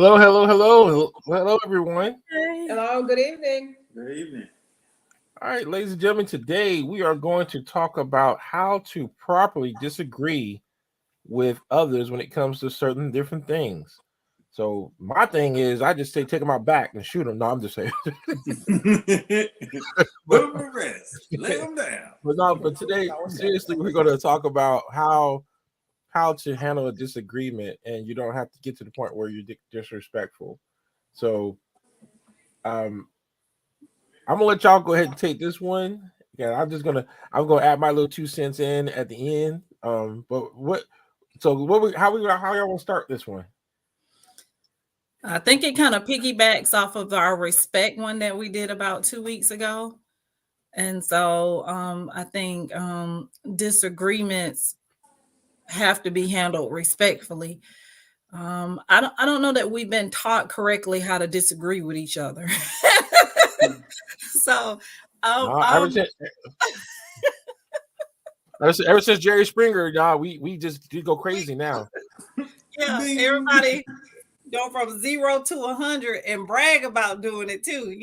Hello, hello, hello, hello, everyone. Hey. Hello, good evening. Good evening. All right, ladies and gentlemen, today we are going to talk about how to properly disagree with others when it comes to certain different things. So my thing is, I just say take them out back and shoot them. No, I'm just saying. Put but, them to rest. Lay them down. but today, seriously, we're going to talk about how to handle a disagreement, and you don't have to get to the point where you're disrespectful. So, um, I'm gonna let y'all go ahead and take this one. Yeah, I'm gonna add my little 2 cents in at the end. But what? So how y'all want to start this one? I think it kind of piggybacks off of our respect one that we did about 2 weeks ago. And so I think disagreements have to be handled respectfully. I don't know that we've been taught correctly how to disagree with each other. So Ever since Jerry Springer, y'all, we just go crazy now. Yeah, everybody go from 0 to 100 and brag about doing it too,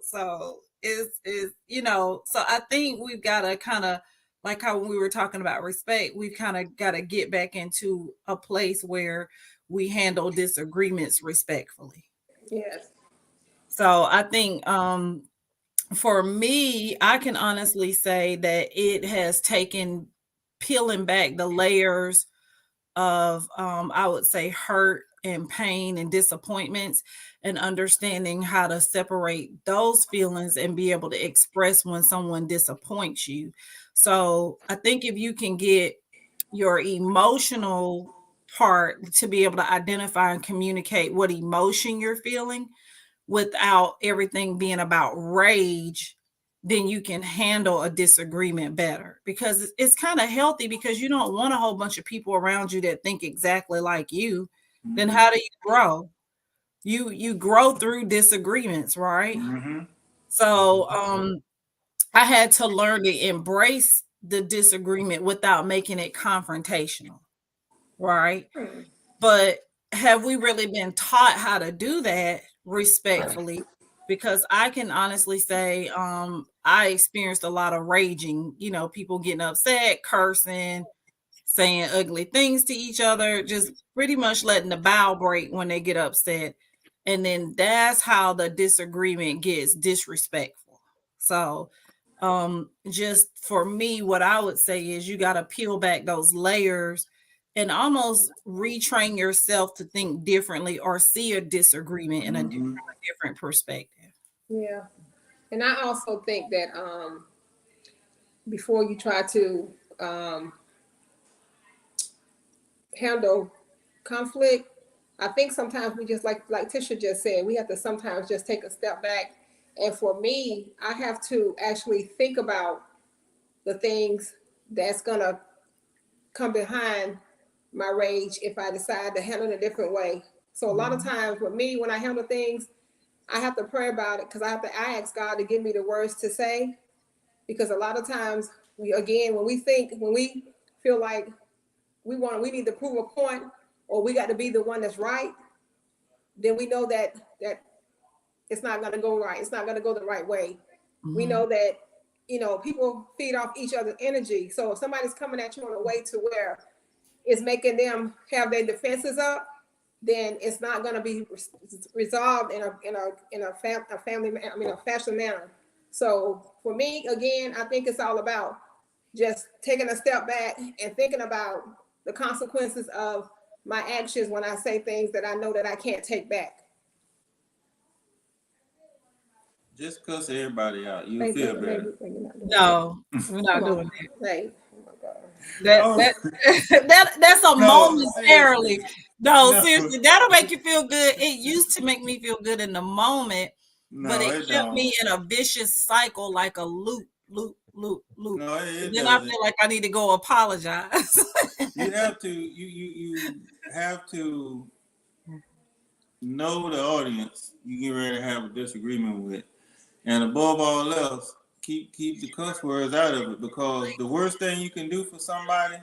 So so I think we've got to kind of, like how we were talking about respect, we've kind of got to get back into a place where we handle disagreements respectfully. Yes. So I think for me, I can honestly say that it has taken peeling back the layers of I would say hurt and pain and disappointments, and understanding how to separate those feelings and be able to express when someone disappoints you. So I think if you can get your emotional part to be able to identify and communicate what emotion you're feeling without everything being about rage, then you can handle a disagreement better, because it's kind of healthy, because you don't want a whole bunch of people around you that think exactly like you. Then how do you grow? You grow through disagreements, right? So I had to learn to embrace the disagreement without making it confrontational, right? But have we really been taught how to do that respectfully? Because I can honestly say I experienced a lot of raging, people getting upset, cursing, saying ugly things to each other, just pretty much letting the bow break when they get upset. And then that's how the disagreement gets disrespectful. So just for me, what I would say is you got to peel back those layers and almost retrain yourself to think differently or see a disagreement in from a different perspective. Yeah. And I also think that before you try to handle conflict, I think sometimes we just like Tisha just said, we have to sometimes just take a step back. And for me, I have to actually think about the things that's gonna come behind my rage if I decide to handle it a different way. So a lot of times with me, when I handle things, I have to pray about it, because I ask God to give me the words to say. Because a lot of times when we feel like we need to prove a point, or we got to be the one that's right, then we know that it's not going to go right. It's not going to go the right way. We know that people feed off each other's energy. So if somebody's coming at you in a way to where it's making them have their defenses up, then it's not going to be resolved a fashion manner. So for me, again, I think it's all about just taking a step back and thinking about the consequences of my actions when I say things that I know that I can't take back. Just cuss everybody out. You feel better. No, we're not doing that. Hey, oh my God. That's a No, momentarily. No, seriously, that'll make you feel good. It used to make me feel good in the moment, but it kept me in a vicious cycle, like a loop. No, Then I feel like I need to go apologize. You have to. You have to know the audience you get ready to have a disagreement with, and above all else, keep the cuss words out of it, because the worst thing you can do for somebody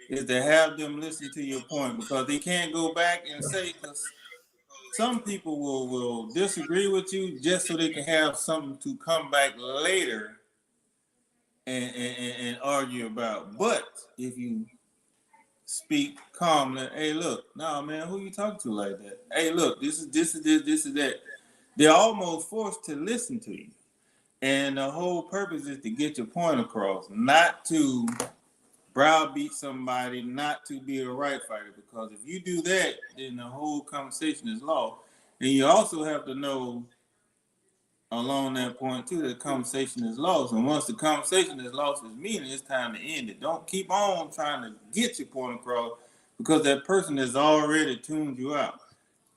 is to have them listen to your point, because they can't go back and say, because some people will disagree with you just so they can have something to come back later and argue about. But if you speak calmly, hey, look, no, man, who you talking to like that? Hey, look, this is this, this is that. They're almost forced to listen to you. And the whole purpose is to get your point across, not to browbeat somebody, not to be a right fighter. Because if you do that, then the whole conversation is lost. And you also have to know along that point too, that conversation is lost. And once the conversation is lost its meaning, it's time to end it. Don't keep on trying to get your point across because that person has already tuned you out.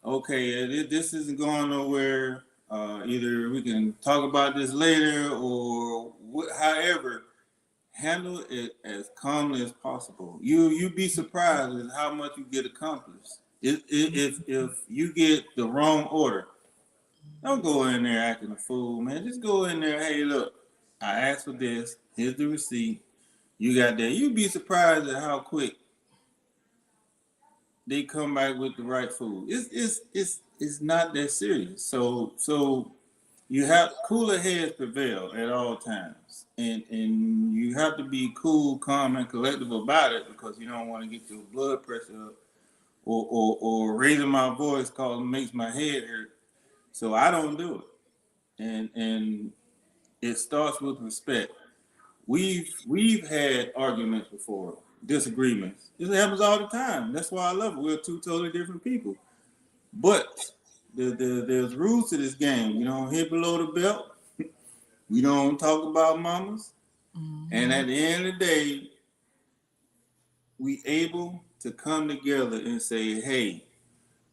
Okay, this isn't going nowhere. Either we can talk about this later or however, handle it as calmly as possible. You'd be surprised at how much you get accomplished. If you get the wrong order, don't go in there acting a fool, man. Just go in there. Hey, look, I asked for this. Here's the receipt. You got that. You'd be surprised at how quick they come back with the right food. It's not that serious. So you have cooler heads prevail at all times, and you have to be cool, calm, and collective about it because you don't want to get your blood pressure up or raising my voice cause it makes my head hurt. So I don't do it, and it starts with respect. We've had arguments before, disagreements. This happens all the time. That's why I love it. We're two totally different people, but there's rules to this game. You don't hit below the belt. We don't talk about mamas. Mm-hmm. And at the end of the day, we able to come together and say, hey,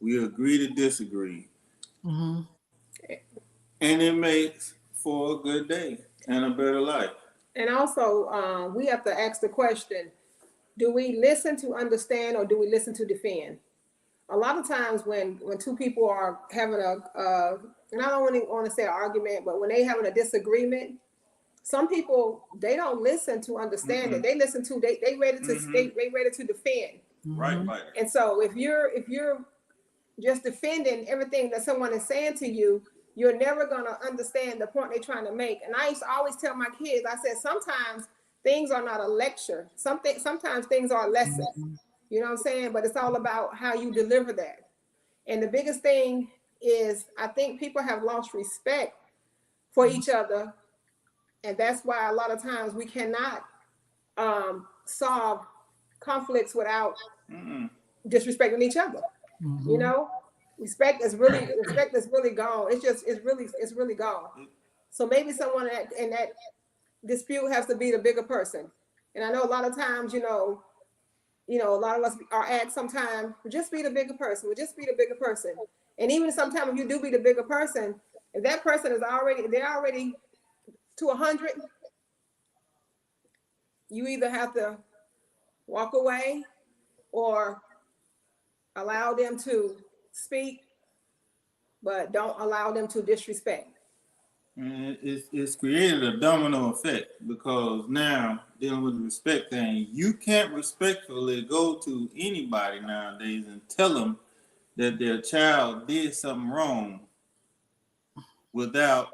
we agree to disagree. Mm-hmm. And it makes for a good day and a better life. And also, we have to ask the question, do we listen to understand or do we listen to defend? A lot of times when two people are having and I don't want to say an argument, but when they having a disagreement, some people, they don't listen to understand it. They listen to, they ready to they ready to defend. Right. And so if you're just defending everything that someone is saying to you, you're never going to understand the point they're trying to make. And I used to always tell my kids, I said, sometimes things are not a lecture. Sometimes things are a lesson. You know what I'm saying? But it's all about how you deliver that. And the biggest thing is, I think people have lost respect for each other. And that's why a lot of times we cannot solve conflicts without disrespecting each other. Mm-hmm. You know, respect is really gone. It's really gone. So maybe someone in that dispute has to be the bigger person. And I know a lot of times, you know, a lot of us are asked sometimes, just be the bigger person. Just be the bigger person. And even sometimes if you do be the bigger person, if that person is they're already to 100, you either have to walk away or allow them to speak, but don't allow them to disrespect. And it's created a domino effect because now dealing with the respect thing, you can't respectfully go to anybody nowadays and tell them that their child did something wrong without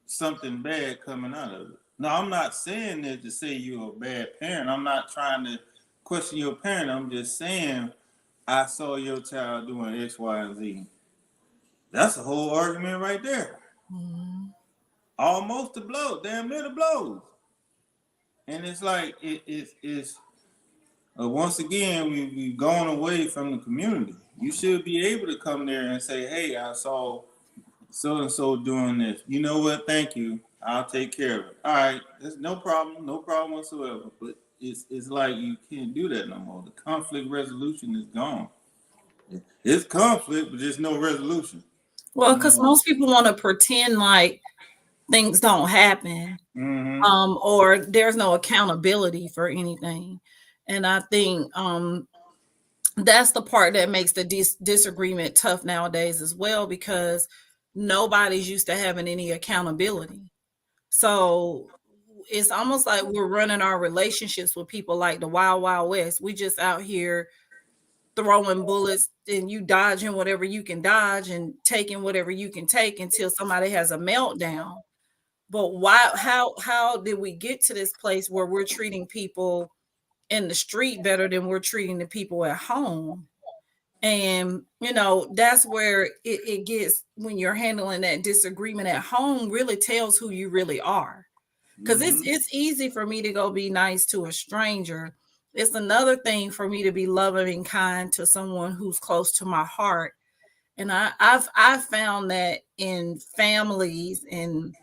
something bad coming out of it. Now, I'm not saying that to say you're a bad parent. I'm not trying to question your parent. I'm just saying I saw your child doing X, Y, and Z. That's a whole argument right there. Mm-hmm. Almost a blow, damn near the blows. And it's like, it's once again, we've gone away from the community. You should be able to come there and say, hey, I saw so-and-so doing this. You know what? Thank you. I'll take care of it. All right. There's no problem whatsoever. But it's like you can't do that no more. The conflict resolution is gone. It's conflict, but there's no resolution. Well, because most people want to pretend like things don't happen, or there's no accountability for anything. And I think that's the part that makes the disagreement tough nowadays as well, because nobody's used to having any accountability. So it's almost like we're running our relationships with people like the Wild Wild West. We just out here throwing bullets and you dodging whatever you can dodge and taking whatever you can take until somebody has a meltdown. But why, how did we get to this place where we're treating people in the street better than we're treating the people at home? And that's where it gets, when you're handling that disagreement at home, really tells who you really are. Because it's easy for me to go be nice to a stranger. It's another thing for me to be loving and kind to someone who's close to my heart. And I've found that in families, and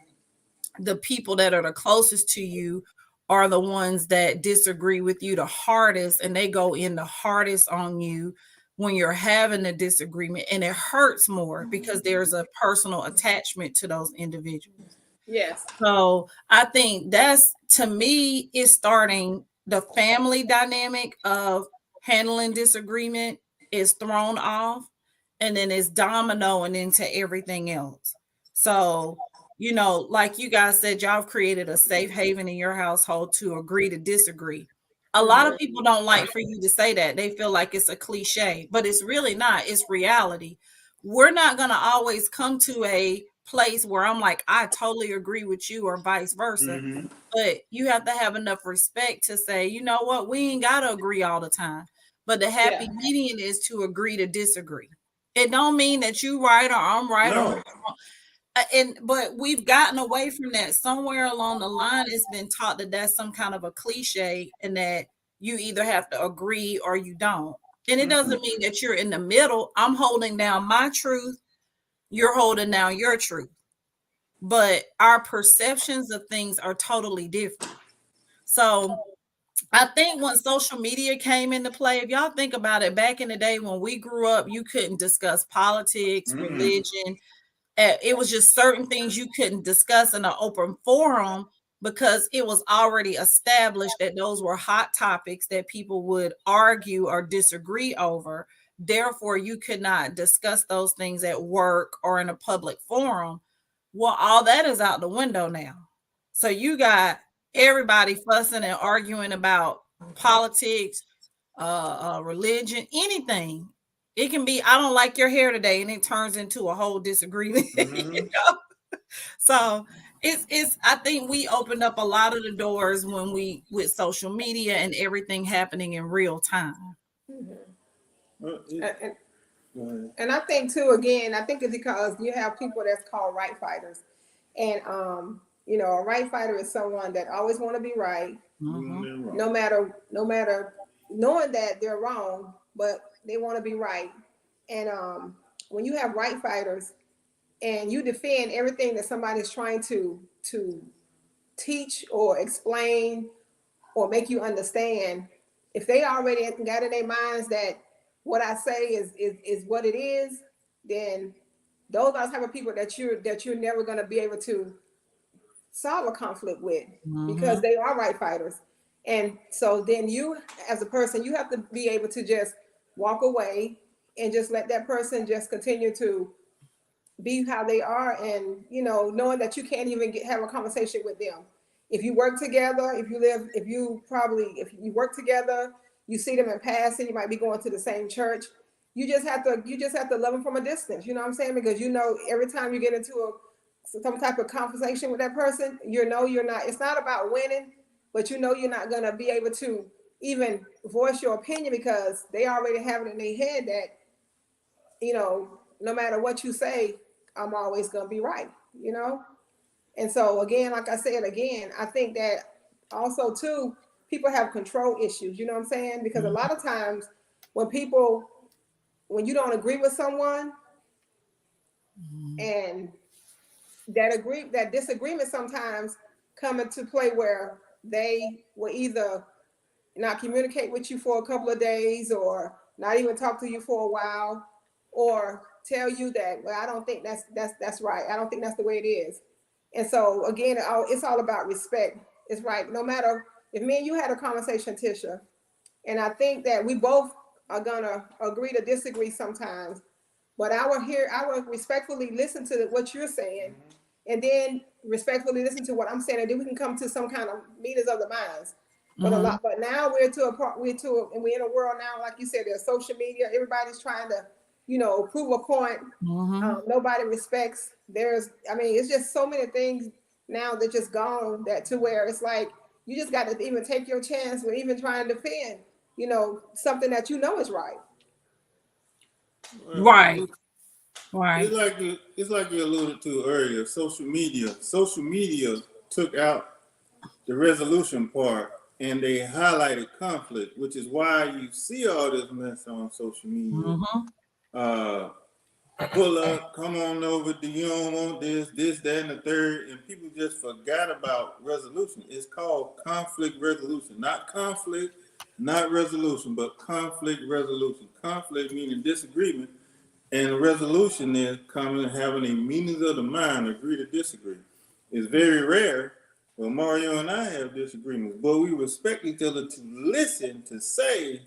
the people that are the closest to you are the ones that disagree with you the hardest, and they go in the hardest on you when you're having a disagreement, and it hurts more because there's a personal attachment to those individuals. Yes. So I think that's, to me, is starting the family dynamic of handling disagreement is thrown off, and then it's dominoing into everything else. So, like you guys said, y'all have created a safe haven in your household to agree to disagree. A lot of people don't like for you to say that. They feel like it's a cliche, but it's really not. It's reality. We're not going to always come to a place where I'm like, I totally agree with you, or vice versa. But you have to have enough respect to say, you know what, we ain't got to agree all the time. But the happy median is to agree to disagree. It don't mean that you right or I'm right. No. Or wrong. But we've gotten away from that. Somewhere along the line, it's been taught that that's some kind of a cliche, and that you either have to agree or you don't. And it doesn't mean that you're in the middle. I'm holding down my truth, you're holding down your truth. But our perceptions of things are totally different. So I think when social media came into play, if y'all think about it, back in the day when we grew up, you couldn't discuss politics, religion. It was just certain things you couldn't discuss in an open forum, because it was already established that those were hot topics that people would argue or disagree over. Therefore, you could not discuss those things at work or in a public forum. Well, all that is out the window now. So you got everybody fussing and arguing about politics, religion, anything. It can be, I don't like your hair today, and it turns into a whole disagreement. So it's I think we opened up a lot of the doors when we, with social media and everything happening in real time. And I think too, again, I think it's because you have people that's called right fighters. And a right fighter is someone that always want to be right, no matter knowing that they're wrong, but they want to be right. And when you have right fighters and you defend everything that somebody's trying to teach or explain or make you understand, if they already got in their minds that what I say is what it is, then those are the type of people that you're never going to be able to solve a conflict with, because they are right fighters. And so then you, as a person, you have to be able to just walk away and just let that person just continue to be how they are, and knowing that you can't even have a conversation with them. If you work together, if you work together, you see them in passing, you might be going to the same church. You just have to love them from a distance. You know what I'm saying? Because every time you get into some type of conversation with that person, you're not. It's not about winning, but you're not gonna be able to even voice your opinion, because they already have it in their head that no matter what you say, I'm always gonna be right. And so again, like I said, I think that also too, people have control issues. You know what I'm saying? Because a lot of times when you don't agree with someone, and that disagreement sometimes come into play where they will either not communicate with you for a couple of days, or not even talk to you for a while, or tell you that, well, I don't think that's right. I don't think that's the way it is. And so again, it's all about respect. It's right. No matter if me and you had a conversation, Tisha, and I think that we both are gonna agree to disagree sometimes, but I will respectfully listen to what you're saying, and then respectfully listen to what I'm saying, and then we can come to some kind of meetings of the minds. But a lot, but now we're to a part, and we're in a world now, like you said, there's social media. Everybody's trying to, prove a point. Nobody respects. I mean, it's just so many things now that just gone that to where it's like you just got to even take your chance with even trying to defend, something that is right. Right. It's like you alluded to earlier. Social media took out the resolution part, and they highlighted conflict, which is why you see all this mess on social media. Pull up, come on over. Do you don't want this, that, and the third? And people just forgot about resolution. It's called conflict resolution, not conflict, not resolution, but conflict resolution. Conflict meaning disagreement, and resolution is coming and having a meanings of the mind, agree to disagree. It's very rare. Well, Mario and I have disagreements, but we respect each other to listen to say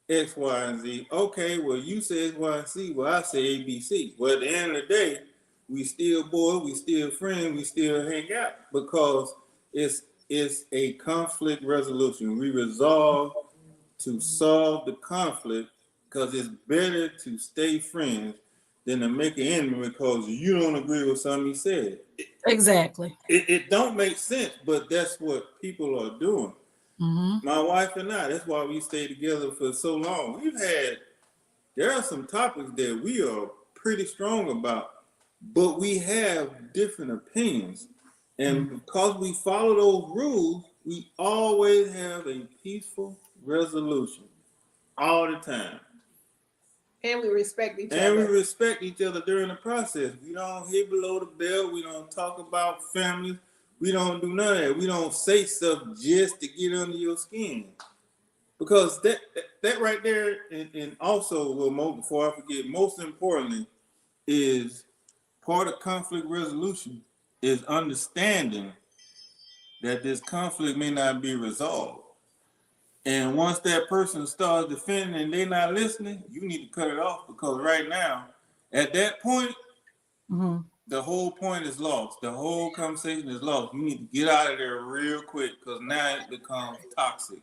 X, Y, and Z. Okay, well, you say X, Y, and Z. Well, I say A, B, C. Well, at the end of the day, we still boys, we still friends, we still hang out because it's a conflict resolution. We resolve to solve the conflict because it's better to stay friends than to make an enemy because you don't agree with something he said. Exactly. It don't make sense, but that's what people are doing. My wife and I, that's why we stay together for so long. There are some topics that we are pretty strong about, but we have different opinions. And because we follow those rules, we always have a peaceful resolution all the time. And we respect each other. And we respect each other during the process. We don't hit below the belt. We don't talk about families. We don't do none of that. We don't say stuff just to get under your skin. Because that right there, and also, before I forget, most importantly, is part of conflict resolution is understanding that this conflict may not be resolved. And once that person starts defending and they're not listening, you need to cut it off because right now, at that point, the whole point is lost. The whole conversation is lost. You need to get out of there real quick because now it becomes toxic.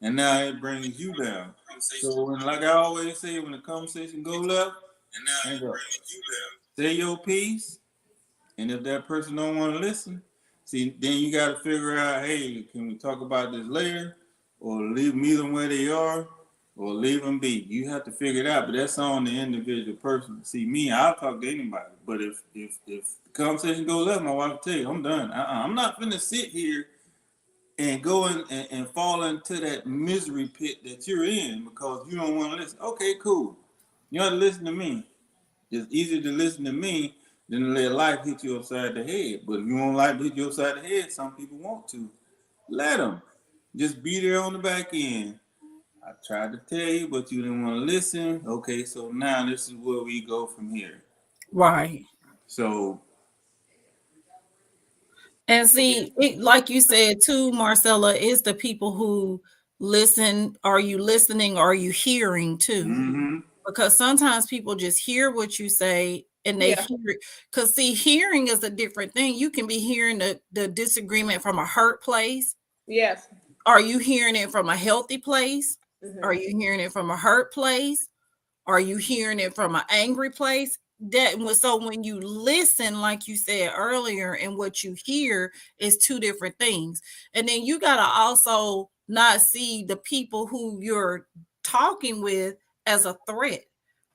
And now it brings you down. So like I always say, when the conversation go left, say your piece. And if that person don't want to listen, then you got to figure out, hey, can we talk about this later? Or leave them where they are, or leave them be. You have to figure it out, but that's on the individual person. See, me, I'll talk to anybody. But if the conversation goes left, my wife will tell you, I'm done. I'm not finna sit here and go and fall into that misery pit that you're in because you don't want to listen. Okay, cool. You don't listen to me. It's easier to listen to me than to let life hit you upside the head. But if you want life to hit you upside the head, some people want to. Let them. Just be there on the back end. I tried to tell you, but you didn't want to listen. Okay, so now this is where we go from here. Right. So. And see, like you said too, Marcella, is the people who listen. Are you listening? Are you hearing too? Because sometimes people just hear what you say and they hear it. Because see, hearing is a different thing. You can be hearing the disagreement from a hurt place. Yes. Are you hearing it from a healthy place? Are you hearing it from a hurt place? Are you hearing it from an angry place? So when you listen, like you said earlier, and what you hear is two different things. And then you got to also not see the people who you're talking with as a threat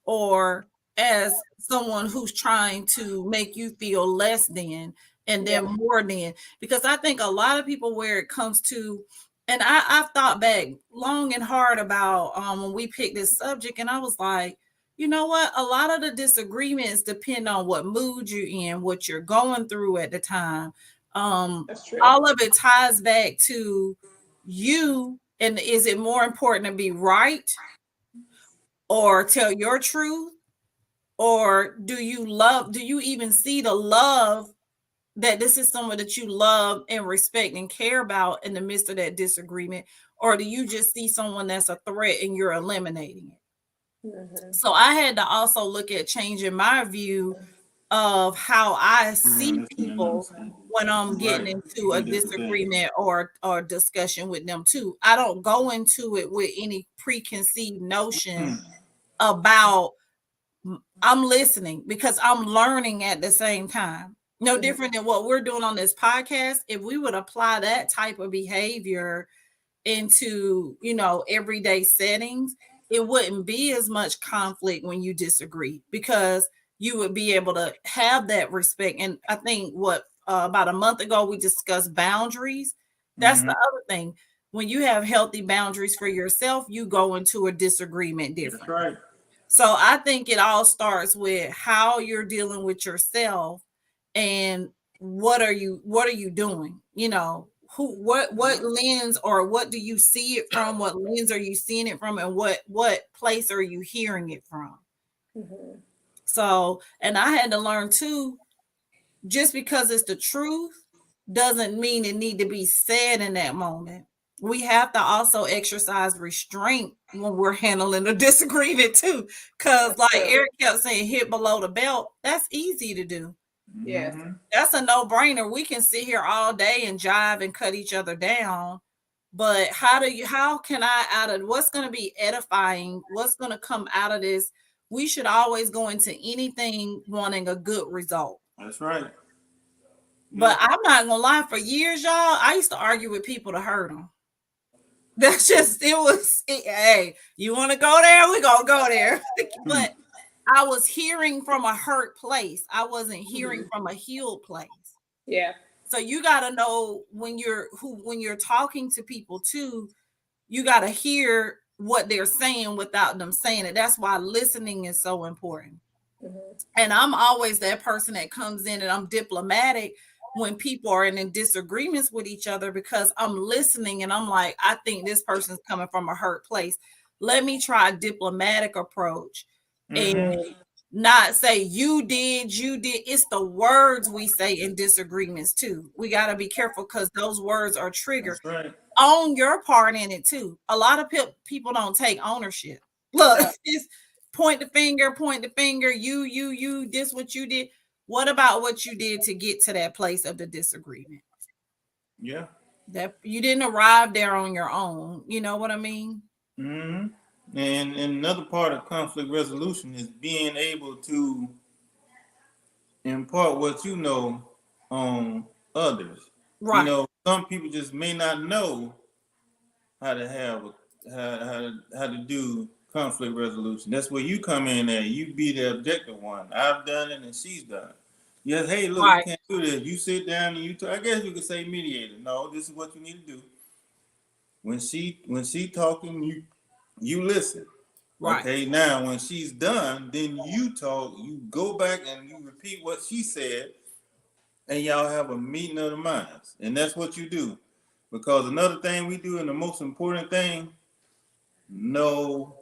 or as someone who's trying to make you feel less than and then more than. Because I think a lot of people, where it comes to, and I've thought back long and hard about when we picked this subject, and I was like, you know what? A lot of the disagreements depend on what mood you're in, what you're going through at the time. That's true. All of it ties back to you. And is it more important to be right or tell your truth? Or do you even see the love that this is someone that you love and respect and care about in the midst of that disagreement? Or do you just see someone that's a threat and you're eliminating it? So I had to also look at changing my view of how I see Listening and people understanding. when I'm getting Right. into a Two different things. disagreement or discussion with them too. I don't go into it with any preconceived notion about I'm listening because I'm learning at the same time. No different than what we're doing on this podcast. If we would apply that type of behavior into, everyday settings, it wouldn't be as much conflict when you disagree because you would be able to have that respect. And I think about a month ago we discussed boundaries. That's the other thing. When you have healthy boundaries for yourself, you go into a disagreement different. That's right. So I think it all starts with how you're dealing with yourself and what are you doing? What lens or what do you see it from? What lens are you seeing it from? And what place are you hearing it from? Mm-hmm. So, and I had to learn too, just because it's the truth doesn't mean it need to be said in that moment. We have to also exercise restraint when we're handling a disagreement too. Because like Eric kept saying, hit below the belt, that's easy to do. Yes. That's a no-brainer. We can sit here all day and jive and cut each other down. But how can I out of what's going to be edifying, what's going to come out of this? We should always go into anything wanting a good result. That's right. But I'm not gonna lie, for years, y'all, I used to argue with people to hurt them. That's just, hey, you want to go there? We're gonna go there. But I was hearing from a hurt place. I wasn't hearing from a healed place. Yeah. So you gotta know when you're talking to people too, you gotta hear what they're saying without them saying it. That's why listening is so important. And I'm always that person that comes in and I'm diplomatic when people are in disagreements with each other because I'm listening and I'm like, I think this person's coming from a hurt place. Let me try a diplomatic approach and not say you did. It's the words we say in disagreements too. We got to be careful because those words are triggered. That's right. Own your part in it too. A lot of people don't take ownership. Look, it's point the finger, you, this what you did. What about what you did to get to that place of the disagreement? Yeah. That you didn't arrive there on your own. You know what I mean? And another part of conflict resolution is being able to impart what you know on others. Right. Some people just may not know how to how to do conflict resolution. That's where you come in at. You be the objective one. I've done it and she's done it. Yes, hey, look, you can't do this. You sit down and you talk. I guess you could say mediator. No, this is what you need to do. When she talking, you listen. Right. Okay, now when she's done, then you talk, you go back and you repeat what she said, and y'all have a meeting of the minds. And that's what you do. Because another thing we do, and the most important thing, no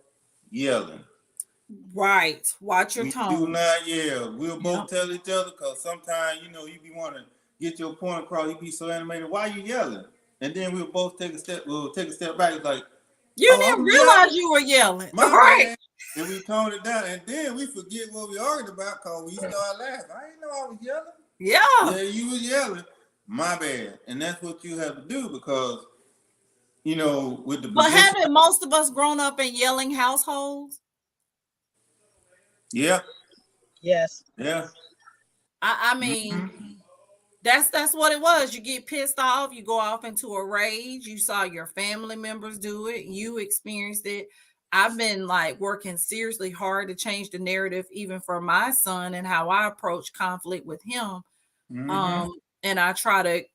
yelling. Right. Watch your tone. Do not yell. We'll both tell each other because sometimes, you be wanting to get your point across. You be so animated. Why are you yelling? And then we'll both take a step. We'll take a step back. It's like, you didn't realize you were yelling. Right. Man. And we tone it down. And then we forget what we argued about because we start laughing. I didn't know I was yelling. Yeah, you was yelling. My bad. And that's what you have to do because, with the But haven't most of us grown up in yelling households? Yeah. Yes. Yeah. I mean, that's what it was. You get pissed off, you go off into a rage. You saw your family members do it, you experienced it. I've been working seriously hard to change the narrative, even for my son and how I approach conflict with him. And I try to,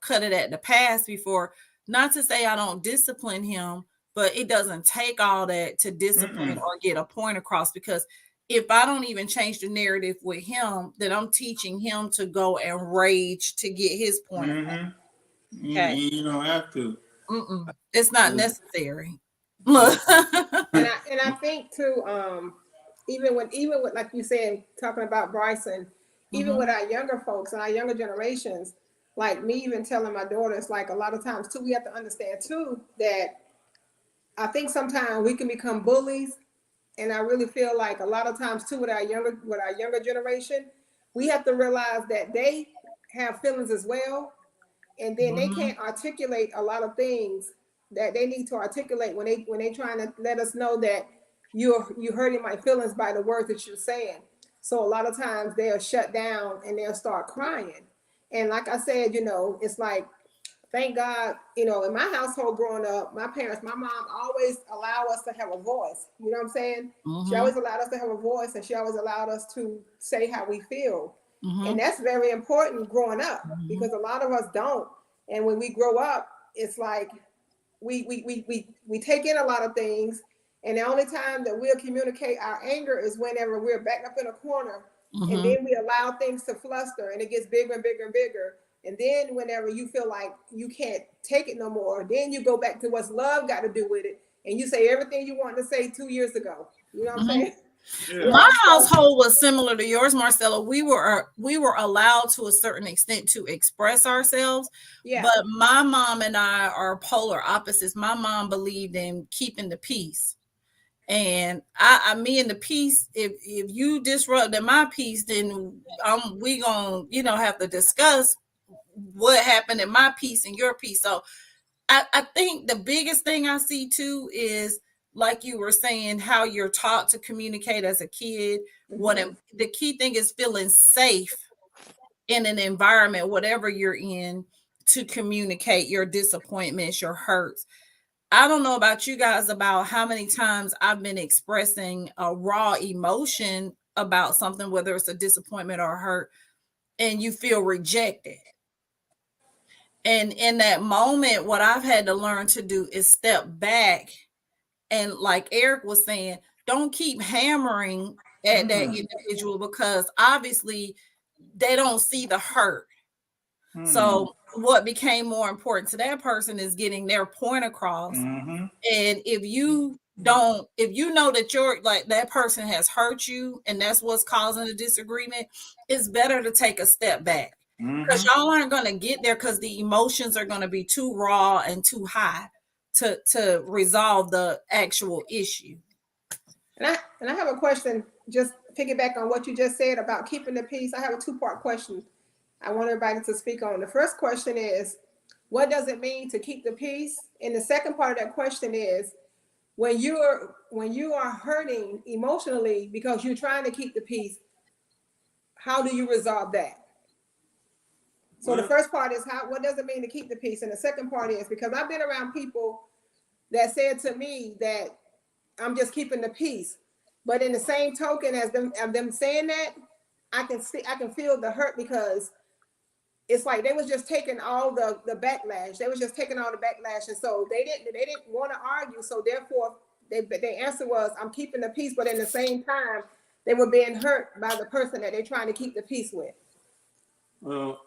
cut it at the pass before. Not to say I don't discipline him, but it doesn't take all that to discipline or get a point across because if I don't even change the narrative with him, then I'm teaching him to go and rage to get his point across. Okay. You don't have to. It's not necessary. Look. and I think too, even with like you said, talking about Bryson, even with our younger folks and our younger generations, like me even telling my daughters, like a lot of times too, we have to understand too that I think sometimes we can become bullies. And I really feel like a lot of times too with our younger generation, we have to realize that they have feelings as well, and then they Mhm. can't articulate a lot of things that they need to articulate when they trying to let us know that you're hurting my feelings by the words that you're saying. So a lot of times they'll shut down and they'll start crying. And like I said, it's like, thank God, in my household growing up, my parents, my mom always allowed us to have a voice. You know what I'm saying? She always allowed us to have a voice, and she always allowed us to say how we feel. And that's very important growing up, because a lot of us don't. And when we grow up, it's like we take in a lot of things, and the only time that we'll communicate our anger is whenever we're backed up in a corner, and then we allow things to fluster, and it gets bigger and bigger and bigger. And then whenever you feel like you can't take it no more, then you go back to what's love got to do with it, and you say everything you wanted to say 2 years ago. You know what I'm saying? Yeah. My household was similar to yours, Marcella. We were allowed to a certain extent to express ourselves, Yeah. but my mom and I are polar opposites. My mom believed in keeping the peace, and I me and the peace. If you disrupted my peace, then we gonna have to discuss what happened in my peace and your peace. So I think the biggest thing I see too is, like you were saying, how you're taught to communicate as a kid. The key thing is feeling safe in an environment, whatever you're in, to communicate your disappointments, your hurts. I don't know about you guys about how many times I've been expressing a raw emotion about something, whether it's a disappointment or a hurt, and you feel rejected. And in that moment, what I've had to learn to do is step back. And like Eric was saying, don't keep hammering at that individual, because obviously they don't see the hurt. So what became more important to that person is getting their point across. And if you know that like that person has hurt you and that's what's causing the disagreement, it's better to take a step back, because y'all aren't going to get there, because the emotions are going to be too raw and too high to resolve the actual issue. And I have a question, just piggyback on what you just said about keeping the peace. I have a 2-part question I want everybody to speak on. The first question is, what does it mean to keep the peace? And the second part of that question is, when you are hurting emotionally because you're trying to keep the peace, how do you resolve that? So the first part is, what does it mean to keep the peace? And the second part is, because I've been around people that said to me that I'm just keeping the peace, but in the same token as them saying that, I can feel the hurt, because it's like they was just taking all the backlash. They was just taking all the backlash, and so they didn't want to argue. So therefore, their answer was, I'm keeping the peace, but in the same time, they were being hurt by the person that they're trying to keep the peace with. Well,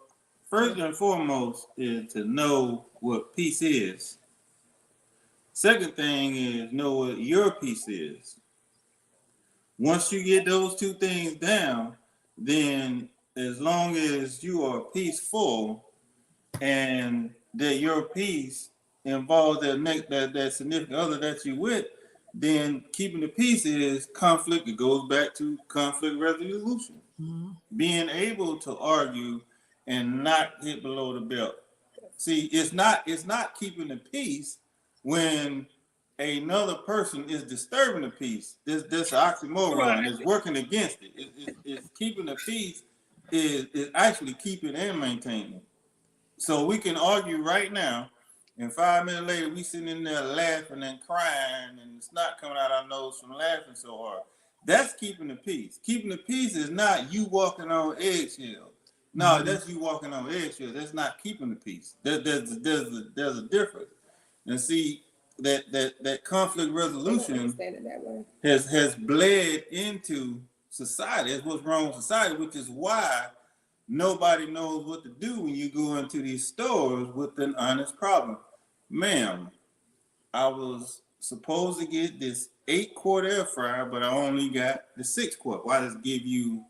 first and foremost is to know what peace is. Second thing is know what your peace is. Once you get those two things down, then as long as you are peaceful and that your peace involves that significant other that you with, then keeping the peace is conflict. It goes back to conflict resolution. Being able to argue and not hit below the belt. See, it's not keeping the peace when another person is disturbing the peace. This oxymoron is working against it. It's keeping the peace is actually keeping and maintaining. So we can argue right now, and 5 minutes later we sitting in there laughing and crying, and it's not coming out our nose from laughing so hard. That's keeping the peace. Keeping the peace is not you walking on eggshells. No, that's you walking on eggshells. That's not keeping the peace. There's a difference. And see that conflict resolution has bled into society. That's what's wrong with society, which is why nobody knows what to do when you go into these stores with an honest problem. Ma'am, I was supposed to get this 8-quart air fryer, but I only got the 6-quart. Why just give you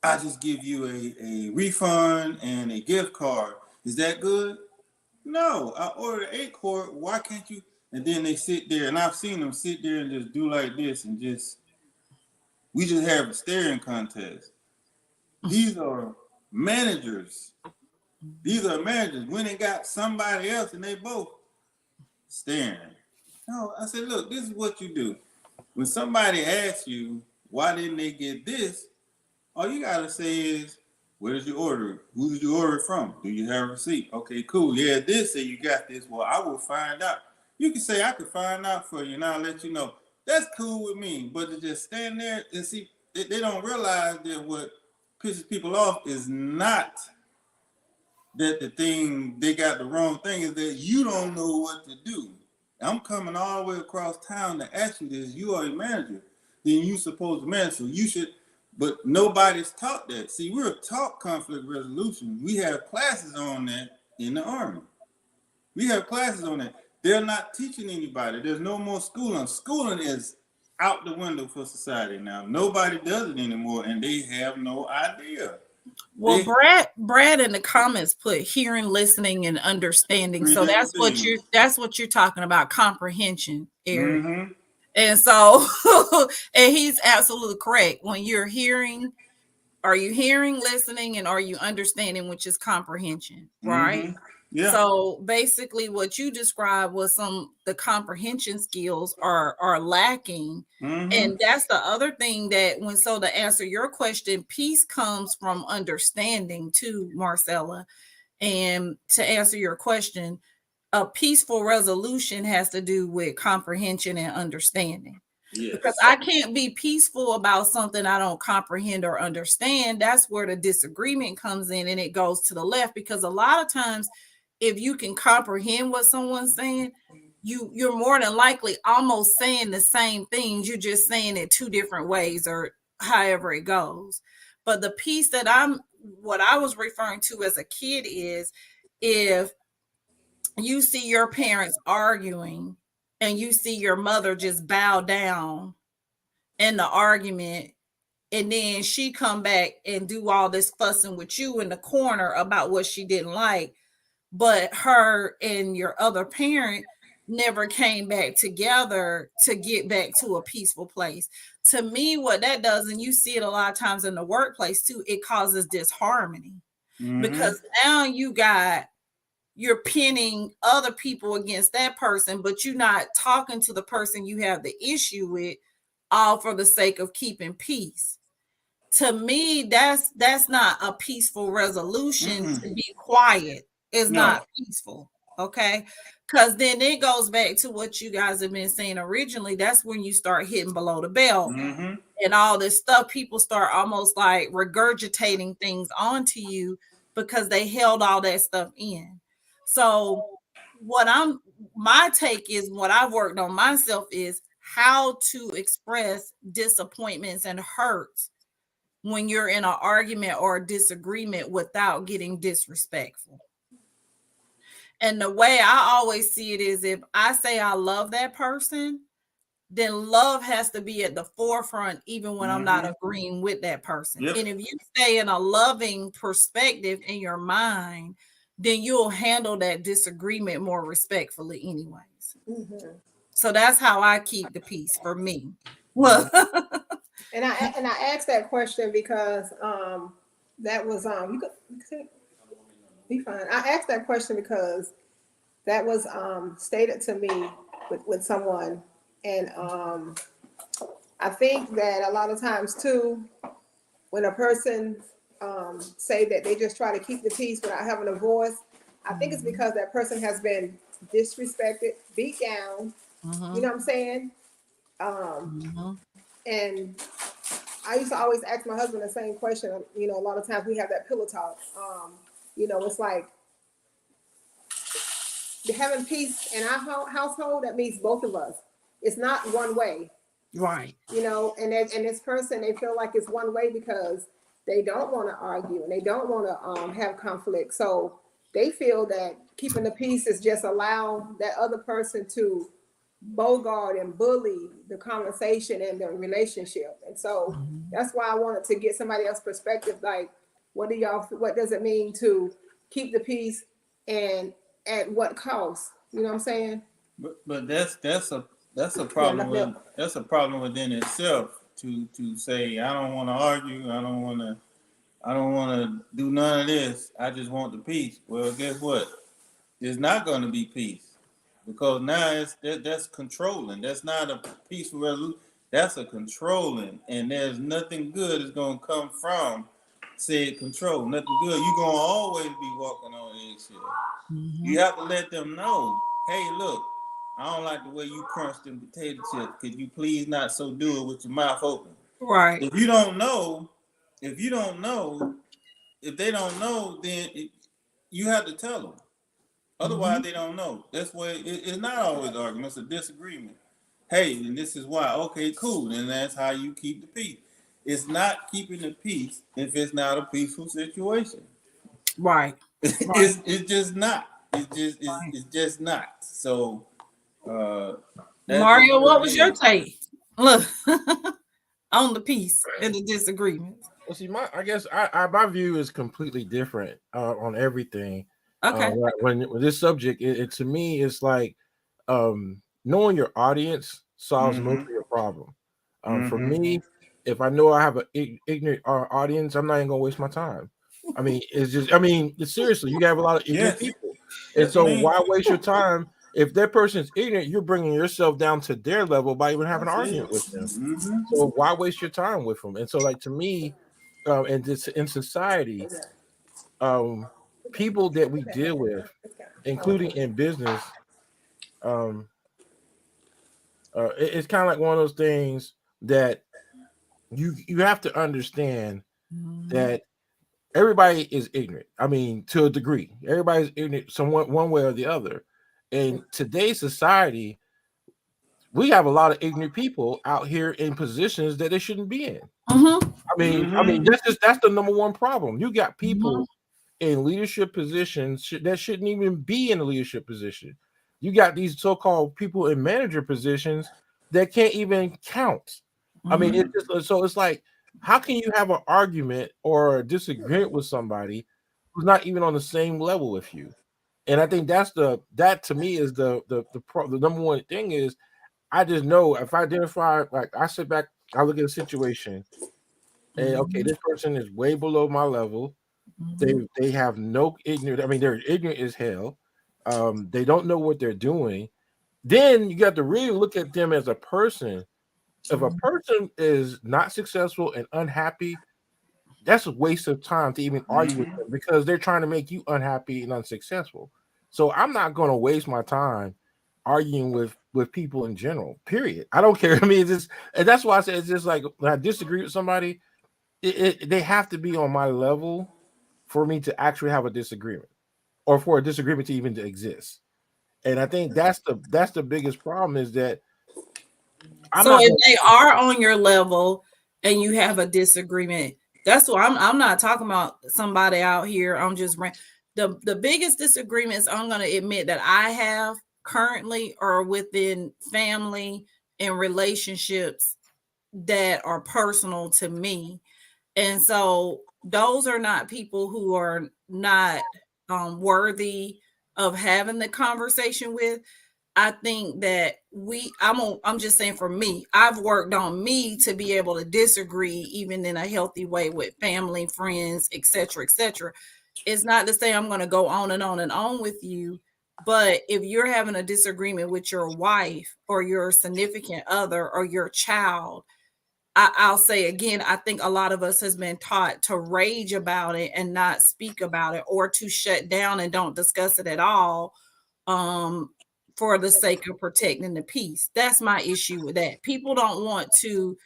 a refund and a gift card? Is that good? No, I ordered 8-quart. Why can't you? And then they sit there, and I've seen them sit there and just do like this, and we just have a staring contest. These are managers. These are managers. When they got somebody else and they both staring. No, I said, look, this is what you do. When somebody asks you, why didn't they get this? All you gotta say is, where did you order it? Who did you order it from? Do you have a receipt? Okay, cool. Yeah, this say you got this. Well, I will find out. You can say I could find out for you, and I'll let you know. That's cool with me. But to just stand there and see, they don't realize that what pisses people off is not that the thing they got the wrong thing, is that you don't know what to do. I'm coming all the way across town to ask you this. You are a manager. Then you supposed to manage. So you should, but nobody's taught that. See, we're taught conflict resolution. We have classes on that in the Army. We have classes on that. They're not teaching anybody. There's no more schooling. Schooling is out the window for society now. Nobody does it anymore, and they have no idea. Well, Brad in the comments put hearing, listening, and understanding. So that's what you're talking about, comprehension, Eric. Mm-hmm. And so, and he's absolutely correct. When you're hearing, are you hearing, listening, and are you understanding, which is comprehension, right? Mm-hmm. Yeah. So basically, what you described was the comprehension skills are lacking, and that's the other thing that to answer your question, peace comes from understanding too, Marcella. And to answer your question, a peaceful resolution has to do with comprehension and understanding. Yes. Because I can't be peaceful about something I don't comprehend or understand. That's where the disagreement comes in, and it goes to the left, because a lot of times, if you can comprehend what someone's saying, you're more than likely almost saying the same things. You're just saying it two different ways, or however it goes. But the piece that what I was referring to as a kid is, if you see your parents arguing and you see your mother just bow down in the argument, and then she come back and do all this fussing with you in the corner about what she didn't like, but her and your other parent never came back together to get back to a peaceful place. To me, what that does, and you see it a lot of times in the workplace too, it causes disharmony. Because now you're pinning other people against that person, but you're not talking to the person you have the issue with, all for the sake of keeping peace. To me, that's not a peaceful resolution. To be quiet is not peaceful. Okay. Because then it goes back to what you guys have been saying originally. That's when you start hitting below the belt and all this stuff. People start almost like regurgitating things onto you because they held all that stuff in. So my take is, what I've worked on myself is how to express disappointments and hurts when you're in an argument or a disagreement without getting disrespectful. And the way I always see it is, if I say I love that person, then love has to be at the forefront, even when I'm not agreeing with that person. Yep. And if you stay in a loving perspective in your mind, then you'll handle that disagreement more respectfully anyways. So that's how I keep the peace for me. Well, and I asked that question because that was you could be fine. I asked that question because that was stated to me with someone, and I think that a lot of times too, when a person say that they just try to keep the peace without having a voice, I think it's because that person has been disrespected, beat down. You know what I'm saying? And I used to always ask my husband the same question. You know, a lot of times we have that pillow talk. You know, it's like having peace in our household. That means both of us. It's not one way, right? You know, and this person, they feel like it's one way because they don't want to argue and they don't want to have conflict. So they feel that keeping the peace is just allow that other person to bogart and bully the conversation and the relationship. And so that's why I wanted to get somebody else's perspective. Like, what does it mean to keep the peace, and at what cost? You know what I'm saying? But that's a problem that's a problem within itself to say, I don't want to argue, I don't want to I don't want to do none of this. I just want the peace. Well, guess what? It's not going to be peace because now that's controlling. That's not a peaceful resolution. That's a controlling, and there's nothing good is going to come from said control. Nothing good. You're going to always be walking on eggshells. You have to let them know, hey, look, I don't like the way you crunch them potato chips. Could you please not so do it with your mouth open? Right. If you don't know, if they don't know, then you have to tell them. Otherwise, they don't know. That's why it's not always argument. It's a disagreement. Hey, and this is why. Okay, cool. And that's how you keep the peace. It's not keeping the peace if it's not a peaceful situation. Right. It's just not. It's just not. So, Mario, what was your take? Look, on the peace and the disagreements. Well, see, I guess my view is completely different on everything. Okay. When this subject, it to me, it's like knowing your audience solves most of your problem. For me, if I know I have an ignorant audience, I'm not even gonna waste my time. I mean, seriously, you have a lot of ignorant people, and so why waste your time? If that person is ignorant, you're bringing yourself down to their level by even having an argument with them. So why waste your time with them? And so, like, to me, in society, people that we deal with, including in business, it's kind of like one of those things that you have to understand that everybody is ignorant. I mean, to a degree, everybody's ignorant, somewhat one way or the other. In today's society, we have a lot of ignorant people out here in positions that they shouldn't be in. I mean, that's the number one problem. You got people in leadership positions that shouldn't even be in a leadership position. You got these so-called people in manager positions that can't even count. I mean, it's like, how can you have an argument or a disagreement with somebody who's not even on the same level with you? And I think that to me is the number one thing is, I just know if I identify, like, I sit back, I look at a situation, and okay, this person is way below my level. They have no ignorant. I mean, they're ignorant as hell. They don't know what they're doing. Then you got to really look at them as a person. If a person is not successful and unhappy, that's a waste of time to even argue with them because they're trying to make you unhappy and unsuccessful. So I'm not going to waste my time arguing with people in general. Period. I don't care. I mean, and that's why I say it's just like when I disagree with somebody, they have to be on my level for me to actually have a disagreement, or for a disagreement to even exist. And I think that's the biggest problem is that if they are on your level and you have a disagreement, that's what I'm not talking about somebody out here. I'm just the biggest disagreements I'm going to admit that I have currently are within family and relationships that are personal to me. And so those are not people who are not worthy of having the conversation with. I think that I'm just saying for me, I've worked on me to be able to disagree even in a healthy way with family, friends, etc., etc. It's not to say I'm going to go on and on and on with you, but if you're having a disagreement with your wife or your significant other or your child, I'll say again, I think a lot of us has been taught to rage about it and not speak about it, or to shut down and don't discuss it at all, for the sake of protecting the peace. That's my issue with that. People don't want to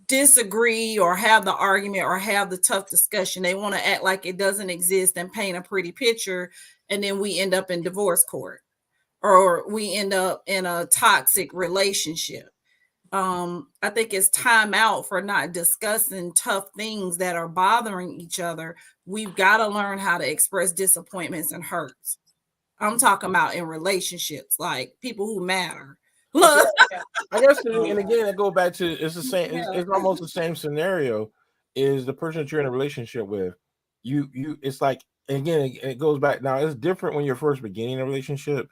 disagree or have the argument or have the tough discussion. They want to act like it doesn't exist and paint a pretty picture, and then we end up in divorce court, or we end up in a toxic relationship. I think it's time out for not discussing tough things that are bothering each other. We've got to learn how to express disappointments and hurts. I'm talking about in relationships, like people who matter. Look, I guess, and again, I go back to it's the same. It's almost the same scenario. Is the person that you're in a relationship with? It's like, again, it goes back. Now it's different when you're first beginning a relationship,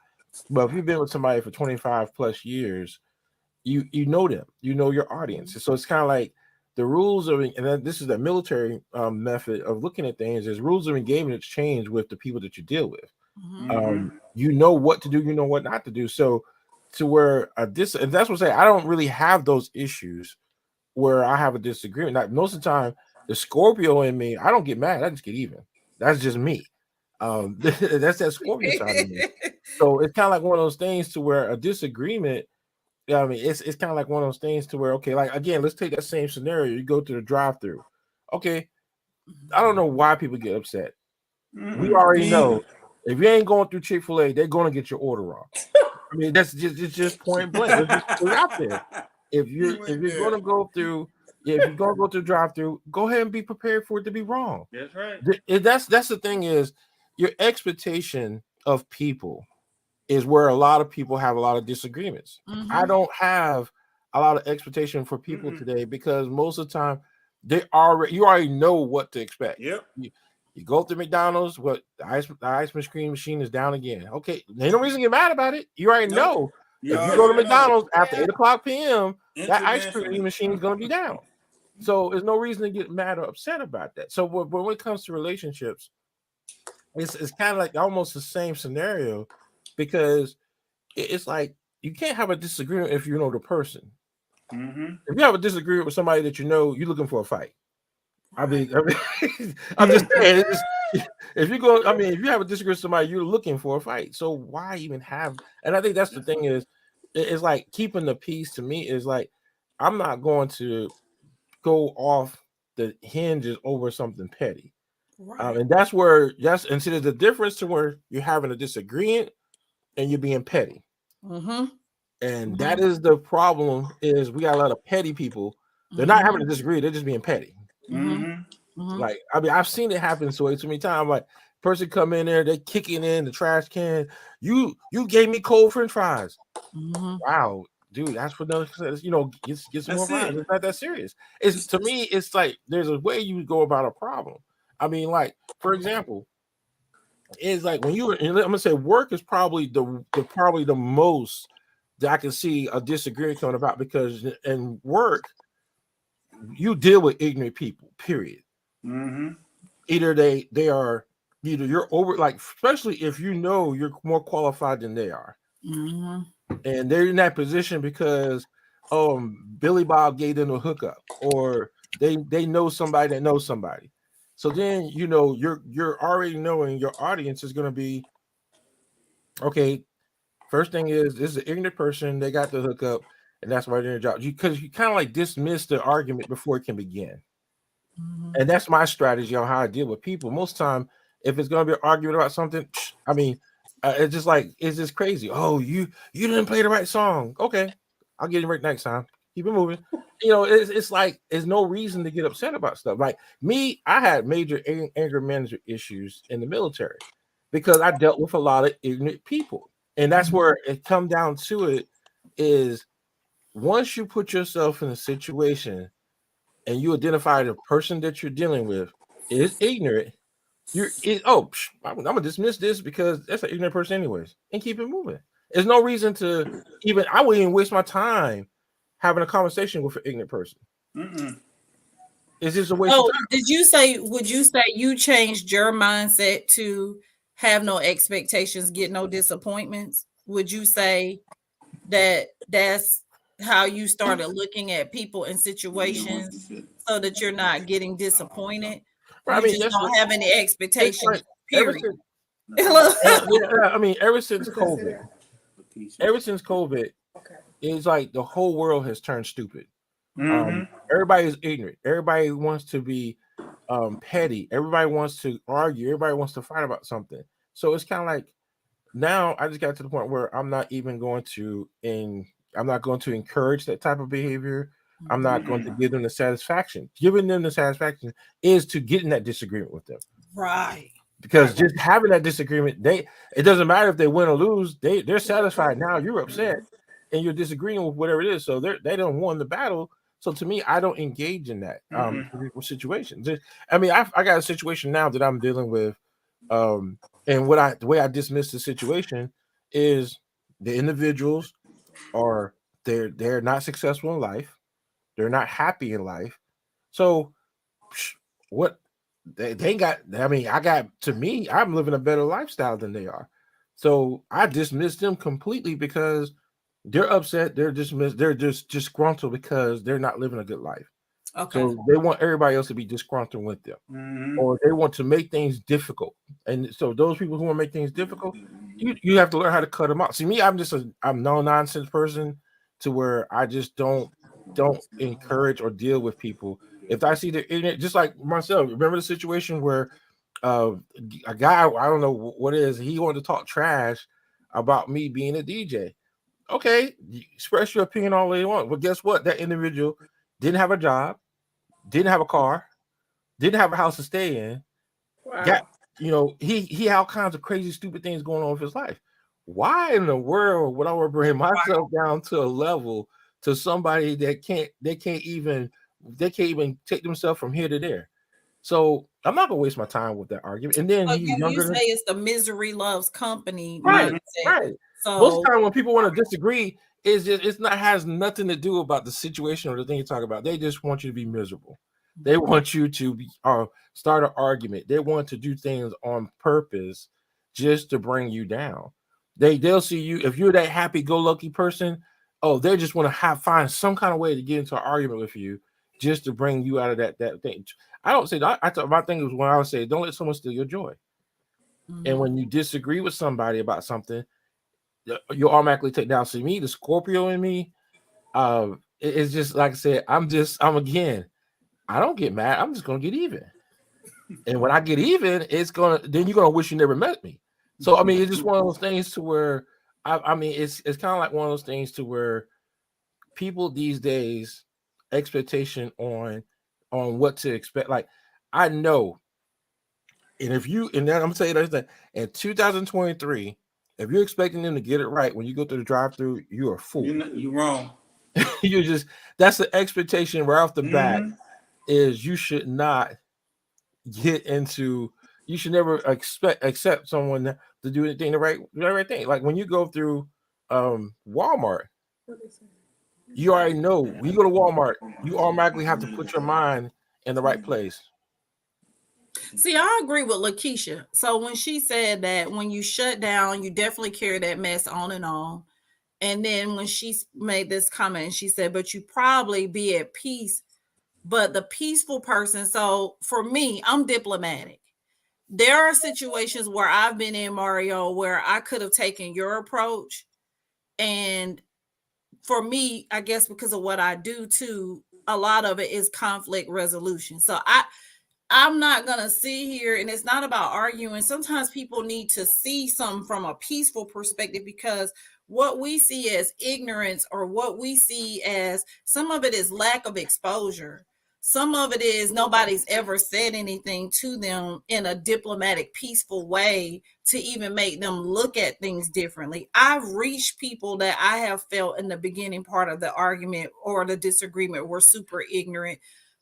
but if you've been with somebody for 25 plus years, you know them, you know your audience. So it's kind of like the rules of, and this is the military method of looking at things, is rules of engagement change with the people that you deal with. You know what to do, you know what not to do. So to where and that's what I say, I don't really have those issues where I have a disagreement. Like most of the time, the Scorpio in me, I don't get mad, I just get even. That's just me. That's that Scorpio side of me. So it's kind of like one of those things to where a disagreement, I mean, it's kind of like one of those things to where, okay, like again, let's take that same scenario. You go to the drive-through. Okay, I don't know why people get upset. We already know if you ain't going through Chick-fil-A, they're going to get your order wrong. I mean, that's just point blank. Let's just put it out there. If you're going to go through, if you're going to go through drive-through, go ahead and be prepared for it to be wrong. That's right. That's the thing is your expectation of people is where a lot of people have a lot of disagreements. I don't have a lot of expectation for people today because most of the time you already know what to expect. Yep. You go through McDonald's, what the ice cream machine is down again. Okay, ain't no reason to get mad about it. You already know. If you go to McDonald's after 8:00 p.m., that ice cream machine is going to be down. So there's no reason to get mad or upset about that. So when it comes to relationships, it's kind of like almost the same scenario, because it's like you can't have a disagreement if you know the person. If you have a disagreement with somebody that you know, you're looking for a fight. I mean, I'm just saying. If you go, I mean, if you have a disagreement with somebody, you're looking for a fight. So why even have? And I think that's the thing is, it's like keeping the peace. To me, is like I'm not going to go off the hinges over something petty. And that's where and see, there's a difference to where you're having a disagreement and you're being petty. And that is the problem. Is we got a lot of petty people. They're not having to disagree. They're just being petty. Like, I mean, I've seen it happen so many times. Like, person come in there, they kicking in the trash can. You gave me cold French fries. Wow, dude, that's for no, get some more fries. It's not that serious. It's to me, it's like there's a way you go about a problem. I mean, like, for example, it's like when I'm gonna say work is probably the most that I can see a disagreement coming about, because in work you deal with ignorant people, period. Either either you're over, like, especially if you know you're more qualified than they are, and they're in that position because Billy Bob gave them a hookup, or they know somebody that knows somebody. So then you're already knowing your audience is going to be okay. First thing is, this is an ignorant person. They got the hookup, and that's why they're in a job. Because you kind of like dismiss the argument before it can begin. And that's my strategy on how I deal with people. Most time, if it's going to be an argument about something, I mean, it's just crazy. Oh, you didn't play the right song. Okay, I'll get it right next time. Keep it moving. It's like there's no reason to get upset about stuff. Like me, I had major anger management issues in the military because I dealt with a lot of ignorant people. And that's where it come down to it is, once you put yourself in a situation and you identify the person that you're dealing with is ignorant, I'm gonna dismiss this because that's an ignorant person anyways, and keep it moving. There's no reason to I wouldn't even waste my time having a conversation with an ignorant person. It's just a waste of time. Would you say you changed your mindset to have no expectations, get no disappointments? Would you say that that's how you started looking at people and situations so that you're not getting disappointed? Right, You just don't have any expectations, like, period. Ever since COVID, it's like the whole world has turned stupid. Everybody is ignorant. Everybody wants to be petty. Everybody wants to argue. Everybody wants to fight about something. So it's kind of like now I just got to the point where I'm not going to encourage that type of behavior. I'm not going to give them the satisfaction. Giving them the satisfaction is to get in that disagreement with them. Right. Because just having that disagreement, it doesn't matter if they win or lose, they're satisfied. Now you're upset and you're disagreeing with whatever it is. So they don't won the battle. So to me, I don't engage in that situation. I mean, I got a situation now that I'm dealing with, and the way I dismiss the situation is the individuals they're not successful in life, they're not happy in life, So what they got, I mean, to me, I'm living a better lifestyle than they are. So I dismiss them completely because they're upset, they're dismissed, they're just disgruntled because they're not living a good life. Okay. So they want everybody else to be disgruntled with them, or they want to make things difficult. And so those people who want to make things difficult, you have to learn how to cut them out. See, me, I'm no nonsense person to where I just don't encourage or deal with people. If I see the internet, just like myself, remember the situation where a guy, I don't know what it is, he wanted to talk trash about me being a DJ. Okay, you express your opinion all you want. But guess what? That individual didn't have a job, didn't have a car, didn't have a house to stay in. Wow. Got, he had all kinds of crazy, stupid things going on with his life. Why in the world would I want to bring myself down to a level to somebody that can't even take themselves from here to there? So I'm not gonna waste my time with that argument. And then So he's you younger say than it's the misery loves company right, mindset. right. So Most of the time when people want to disagree, it's not has nothing to do about the situation or the thing you talk about. They just want you to be miserable. They want you to be start an argument. They want to do things on purpose just to bring you down. They'll see you if you're that happy-go-lucky person. Oh, they just want to find some kind of way to get into an argument with you just to bring you out of that thing. I don't say that. My thing is when I would say, don't let someone steal your joy. And when you disagree with somebody about something, you automatically take down. See me, the Scorpio in me, it's just like I said, I'm again, I don't get mad, I'm just gonna get even. And when I get even, then you're gonna wish you never met me. So I mean, it's just one of those things to where I mean it's kind of like one of those things to where people these days expectation on what to expect. Like I know, and then I'm gonna tell you that in 2023, if you're expecting them to get it right when you go through the drive-through, you're a fool. You're wrong. That's the expectation right off the bat is you should not get into, you should never accept someone to do anything the right thing. Like when you go through Walmart, you already know when you go to Walmart, you automatically have to put your mind in the right place. See, I agree with Lakeisha. So when she said that when you shut down, you definitely carry that mess on and on. And then when she made this comment, she said, but you probably be at peace, but the peaceful person. So for me, I'm diplomatic. There are situations where I've been in, Mario, where I could have taken your approach. And for me, I guess because of what I do too, a lot of it is conflict resolution. So I'm not going to sit here, and it's not about arguing. Sometimes people need to see something from a peaceful perspective because what we see as ignorance or what we see as some of it is lack of exposure. Some of it is nobody's ever said anything to them in a diplomatic, peaceful way to even make them look at things differently. I've reached people that I have felt in the beginning part of the argument or the disagreement were super ignorant.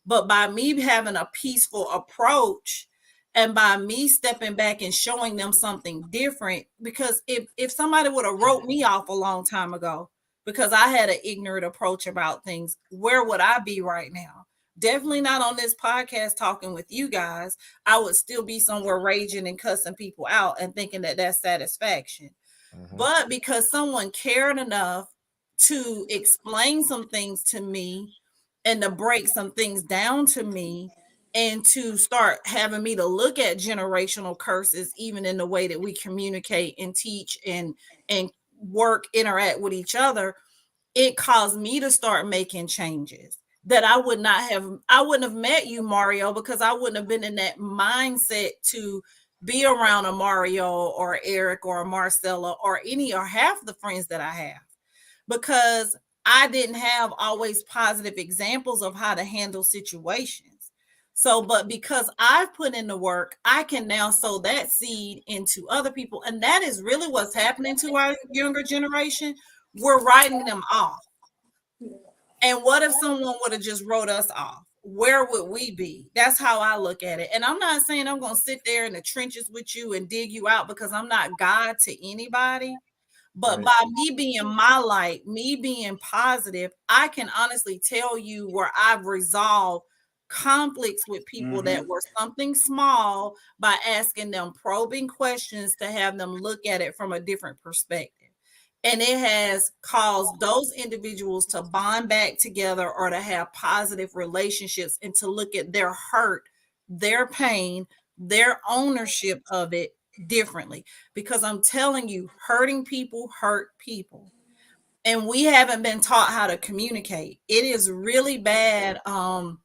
But by me having a peaceful approach and by me stepping back and showing them something different, because if somebody would have wrote me off a long time ago because I had an ignorant approach about things, where would I be right now? Definitely not on this podcast talking with you guys. I would still be somewhere raging and cussing people out and thinking that that's satisfaction. But because someone cared enough to explain some things to me and to break some things down to me and to start having me to look at generational curses, even in the way that we communicate and teach and work, interact with each other, it caused me to start making changes that I wouldn't have met you, Mario, because I wouldn't have been in that mindset to be around a Mario or Eric or a Marcella or any or half the friends that I have, because I didn't have always positive examples of how to handle situations. So, but because I've put in the work, I can now sow that seed into other people. And that is really what's happening to our younger generation. We're writing them off. And what if someone would have just wrote us off? Where would we be? That's how I look at it. And I'm not saying I'm going to sit there in the trenches with you and dig you out because I'm not God to anybody. But by me being my light, me being positive, I can honestly tell you where I've resolved conflicts with people that were something small by asking them probing questions to have them look at it from a different perspective. And it has caused those individuals to bond back together or to have positive relationships and to look at their hurt, their pain, their ownership of it differently. Because I'm telling you, hurting people hurt people. And we haven't been taught how to communicate. It is really bad. And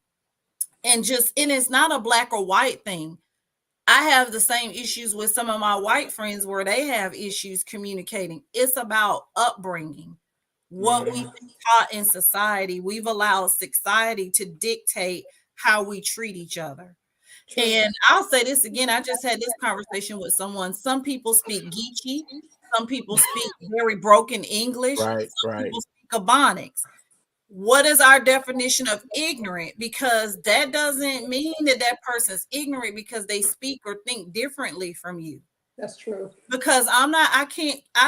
it's not a black or white thing. I have the same issues with some of my white friends where they have issues communicating. It's about upbringing, what we've been taught in society. We've allowed society to dictate how we treat each other. True. And I'll say this again. I just had this conversation with someone. Some people speak Geechee. Some people speak very broken English. Right, some right. people speak Ebonics. What is our definition of ignorant? Because that doesn't mean that that person's ignorant because they speak or think differently from you. That's true. Because I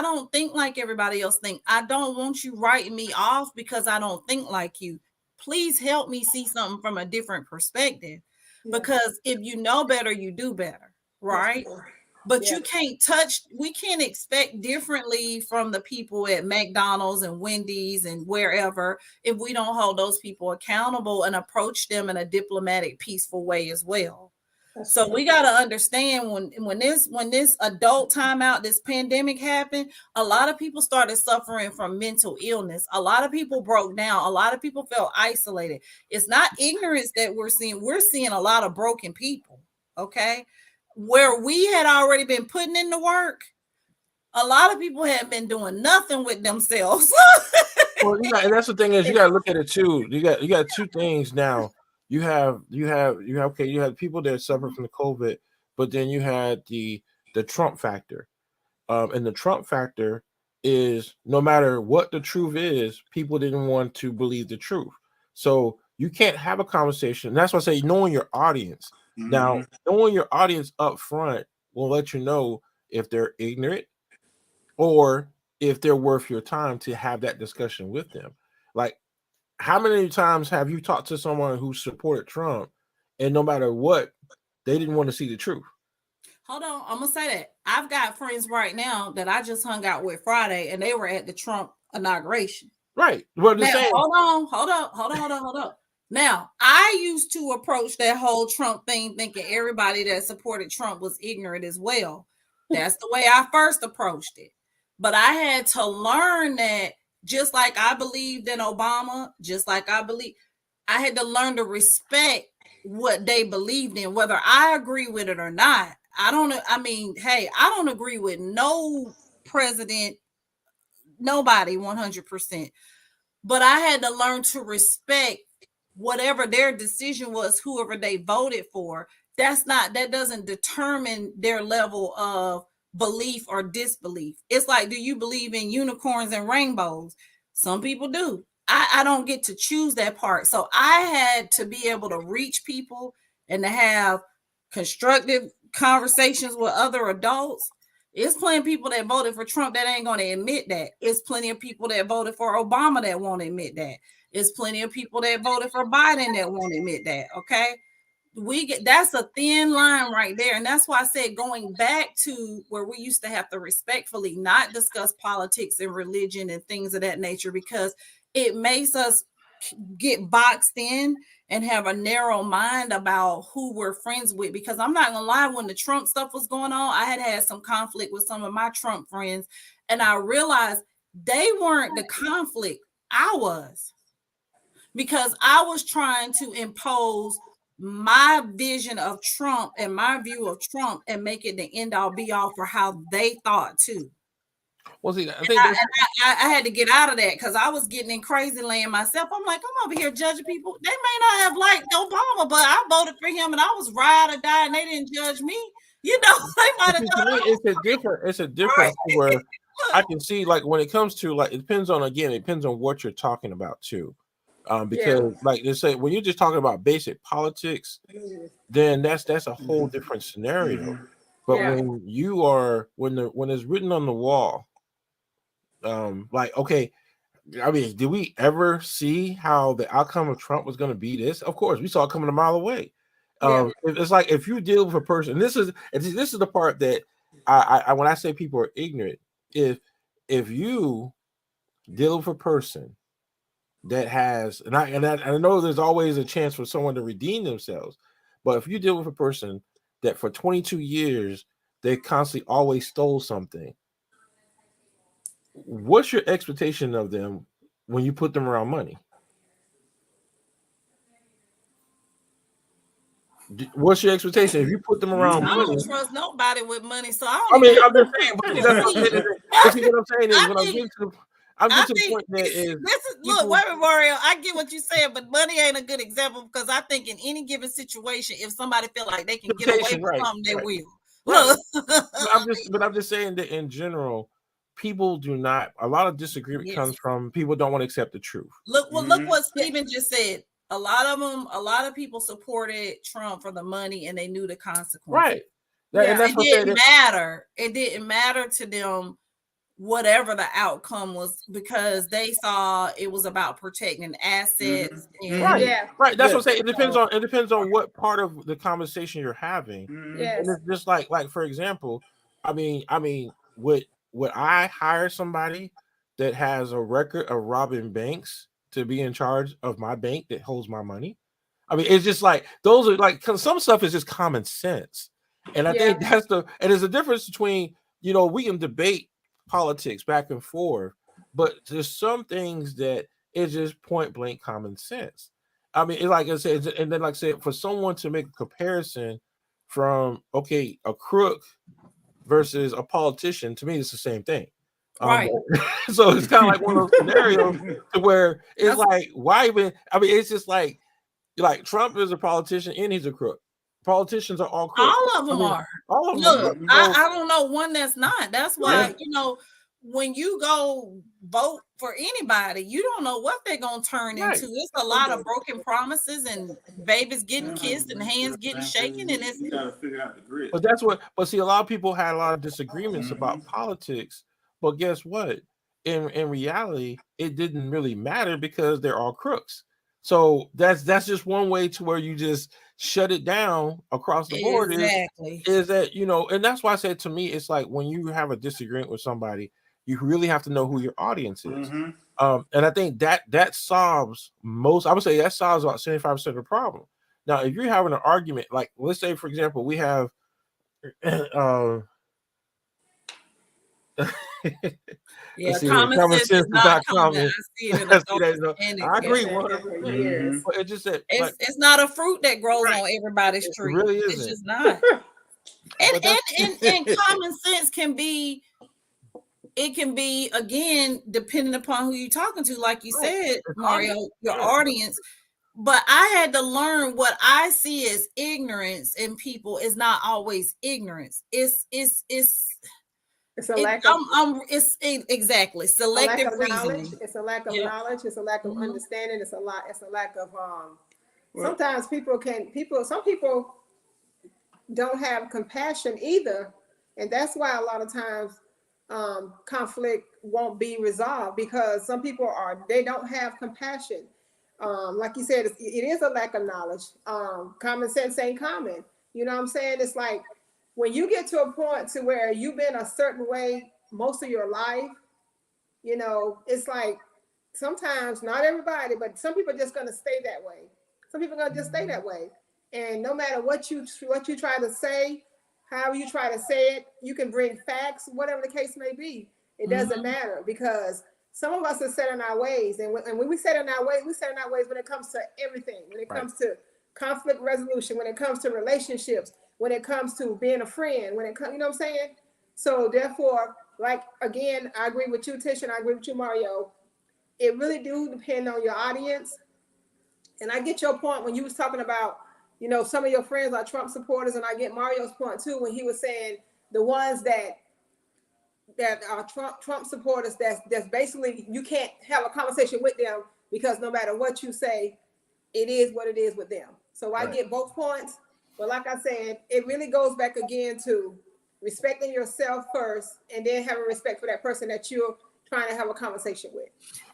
don't think like everybody else think. I don't want you writing me off because I don't think like you. Please help me see something from a different perspective. Yeah. Because if you know better, you do better, right? But you can't we can't expect differently from the people at McDonald's and Wendy's and wherever if we don't hold those people accountable and approach them in a diplomatic, peaceful way as well. So we got to understand when this adult timeout, this pandemic happened, a lot of people started suffering from mental illness. A lot of people broke down. A lot of people felt isolated. It's not ignorance that we're seeing. We're seeing a lot of broken people. Okay. Where we had already been putting in the work, a lot of people had been doing nothing with themselves. Well, and that's the thing is you got to look at it too. You got two things now. You have people that suffer from the COVID, but then you had the Trump factor, and the Trump factor is no matter what the truth is, people didn't want to believe the truth. So you can't have a conversation. And that's why I say knowing your audience. Now, knowing your audience up front will let you know if they're ignorant or if they're worth your time to have that discussion with them. Like, how many times have you talked to someone who supported Trump and no matter what, they didn't want to see the truth? Hold on, I'm gonna say that. I've got friends right now that I just hung out with Friday and they were at the Trump inauguration. Right. Well, hold on. Now, I used to approach that whole Trump thing thinking everybody that supported Trump was ignorant as well. That's the way I first approached it. But I had to learn that just like I believed in Obama, I had to learn to respect what they believed in, whether I agree with it or not. I don't agree with no president, nobody 100%. But I had to learn to respect whatever their decision was, whoever they voted for. That doesn't determine their level of belief or disbelief. It's like, do you believe in unicorns and rainbows? Some people do. I don't get to choose that part. So I had to be able to reach people and to have constructive conversations with other adults. It's plenty of people that voted for Trump that ain't going to admit that. It's plenty of people that voted for Obama that won't admit that. It's plenty of people that voted for Biden that won't admit that. Okay. That's a thin line right there. And that's why I said going back to where we used to have to respectfully not discuss politics and religion and things of that nature, because it makes us get boxed in and have a narrow mind about who we're friends with. Because I'm not gonna lie, when the Trump stuff was going on, I had some conflict with some of my Trump friends, and I realized they weren't the conflict. I was, because I was trying to impose my vision of Trump and my view of Trump and make it the end all be all for how they thought too. Well, see, I had to get out of that because I was getting in crazy land myself. I'm like, I'm over here judging people. They may not have liked Obama, but I voted for him and I was ride or die, and they didn't judge me. You know, they might have done it's a difference right. Where I can see, like, when it comes to, like, it depends on what you're talking about too. Because like they say, when you're just talking about basic politics, then that's a whole different scenario. But when you are when it's written on the wall, like, okay, I mean, did we ever see how the outcome of Trump was going to be this? Of course, we saw it coming a mile away. It's like if you deal with a person, this is the part that I when I say people are ignorant, if you deal with a person that has, and I know there's always a chance for someone to redeem themselves, but if you deal with a person that for 22 years they constantly always stole something, what's your expectation of them when you put them around money? What's your expectation if you put them around money? I don't trust nobody with money, so I'm just saying. But see, that's what I'm saying. But see, what I'm saying is, when I'm getting to the point that is, look, wait a minute, Mario. I get what you're saying, but money ain't a good example because I think in any given situation, if somebody feel like they can get away with something, they will. Look, but I'm just saying that in general, people do not. A lot of disagreement comes from people don't want to accept the truth. Look what Stephen just said. A lot of people supported Trump for the money, and they knew the consequences. Right. And that's it didn't matter. It didn't matter to them whatever the outcome was because they saw it was about protecting assets. Right. That's what I'm saying. It depends on what part of the conversation you're having. And it's just like for example, I mean, would I hire somebody that has a record of robbing banks to be in charge of my bank that holds my money? I mean, it's just like those are like some stuff is just common sense. And I think and there's a difference between, we can debate politics back and forth, but there's some things that is just point blank common sense. I mean, like I said, and then like I said, for someone to make a comparison from a crook versus a politician, to me, it's the same thing. Right. So it's kind of like one of those scenarios to where it's like, why even? I mean, it's just like Trump is a politician and he's a crook. Politicians are all crooks. All of them are. All of Look, them. I don't know one that's not. That's why, when you go vote for anybody, you don't know what they're going to turn into. It's a lot of broken promises and babies getting kissed and hands getting shaken. And you got to figure out the grit. But see, a lot of people had a lot of disagreements about politics. But guess what? In reality, it didn't really matter because they're all crooks. So that's just one way to where you just shut it down across the board. Is that, and that's why I said, to me, it's like when you have a disagreement with somebody, you really have to know who your audience is. And I think that solves I would say that solves about 75% of the problem. Now, if you're having an argument, like let's say, for example, we have common sense is not common. I agree 100%. But it just said it's not a fruit that grows on everybody's tree. It really isn't. It's just not. and common sense can be again depending upon who you're talking to, like you said, Mario, your audience. But I had to learn what I see as ignorance in people is not always ignorance. It's a lack of exactly selective reasoning. It's a lack of knowledge. It's a lack of understanding. It's a lack of sometimes some people don't have compassion either, and that's why a lot of times conflict won't be resolved because some people they don't have compassion. Like you said, it is a lack of knowledge. Common sense ain't common. You know what I'm saying? It's like when you get to a point to where you've been a certain way most of your life, it's like sometimes not everybody, but some people are just going to stay that way. Some people are going to just stay that way. And no matter what you try to say, however you try to say it, you can bring facts, whatever the case may be. It doesn't matter because some of us are set in our ways. And when we set in our ways, we set in our ways when it comes to everything, when it comes to conflict resolution, when it comes to relationships, when it comes to being a friend, when it comes, you know what I'm saying? So therefore, like, again, I agree with you, Tish, and I agree with you, Mario. It really do depend on your audience. And I get your point when you was talking about, some of your friends are Trump supporters, and I get Mario's point too, when he was saying the ones that are Trump supporters, that's basically, you can't have a conversation with them because no matter what you say, it is what it is with them. So I get both points, but like I said, it really goes back again to respecting yourself first, and then having respect for that person that you're trying to have a conversation with.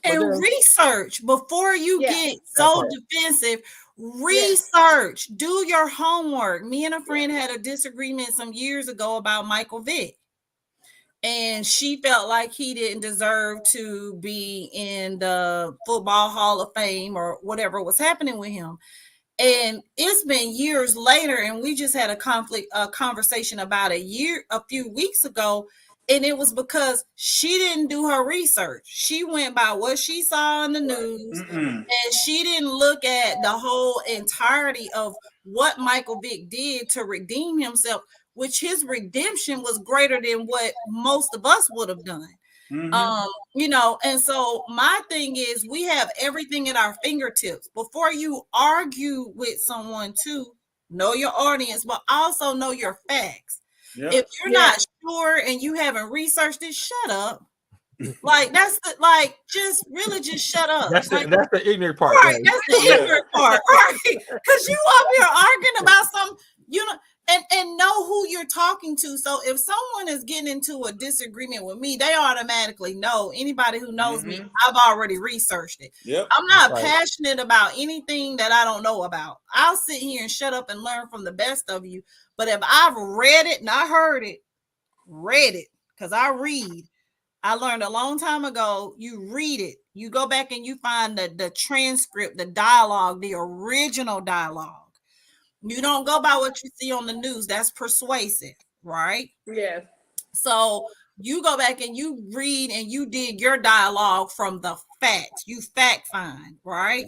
And then, research before you get so defensive. Research, do your homework. Me and a friend had a disagreement some years ago about Michael Vick. And she felt like he didn't deserve to be in the Football Hall of Fame or whatever was happening with him. And it's been years later, and we just had a conversation about a few weeks ago, and it was because she didn't do her research. She went by what she saw in the news, and she didn't look at the whole entirety of what Michael Vick did to redeem himself, which his redemption was greater than what most of us would have done. And so my thing is, we have everything at our fingertips. Before you argue with someone, to know your audience, but also know your facts. If you're not sure and you haven't researched it, shut up. Like just shut up. That's the ignorant part, right? That's the ignorant part, right? Because you up here arguing about some, and know who you're talking to. So if someone is getting into a disagreement with me, they automatically know. Anybody who knows me, I've already researched it. I'm not passionate about anything that I don't know about. I'll sit here and shut up and learn from the best of you. But if I've read it, not heard it, read it, because I read. I learned a long time ago, you read it. You go back and you find the transcript, the dialogue, the original dialogue. You don't go by what you see on the news. That's persuasive, right? Yeah. So you go back and you read and you dig your dialogue from the facts. You fact find, right?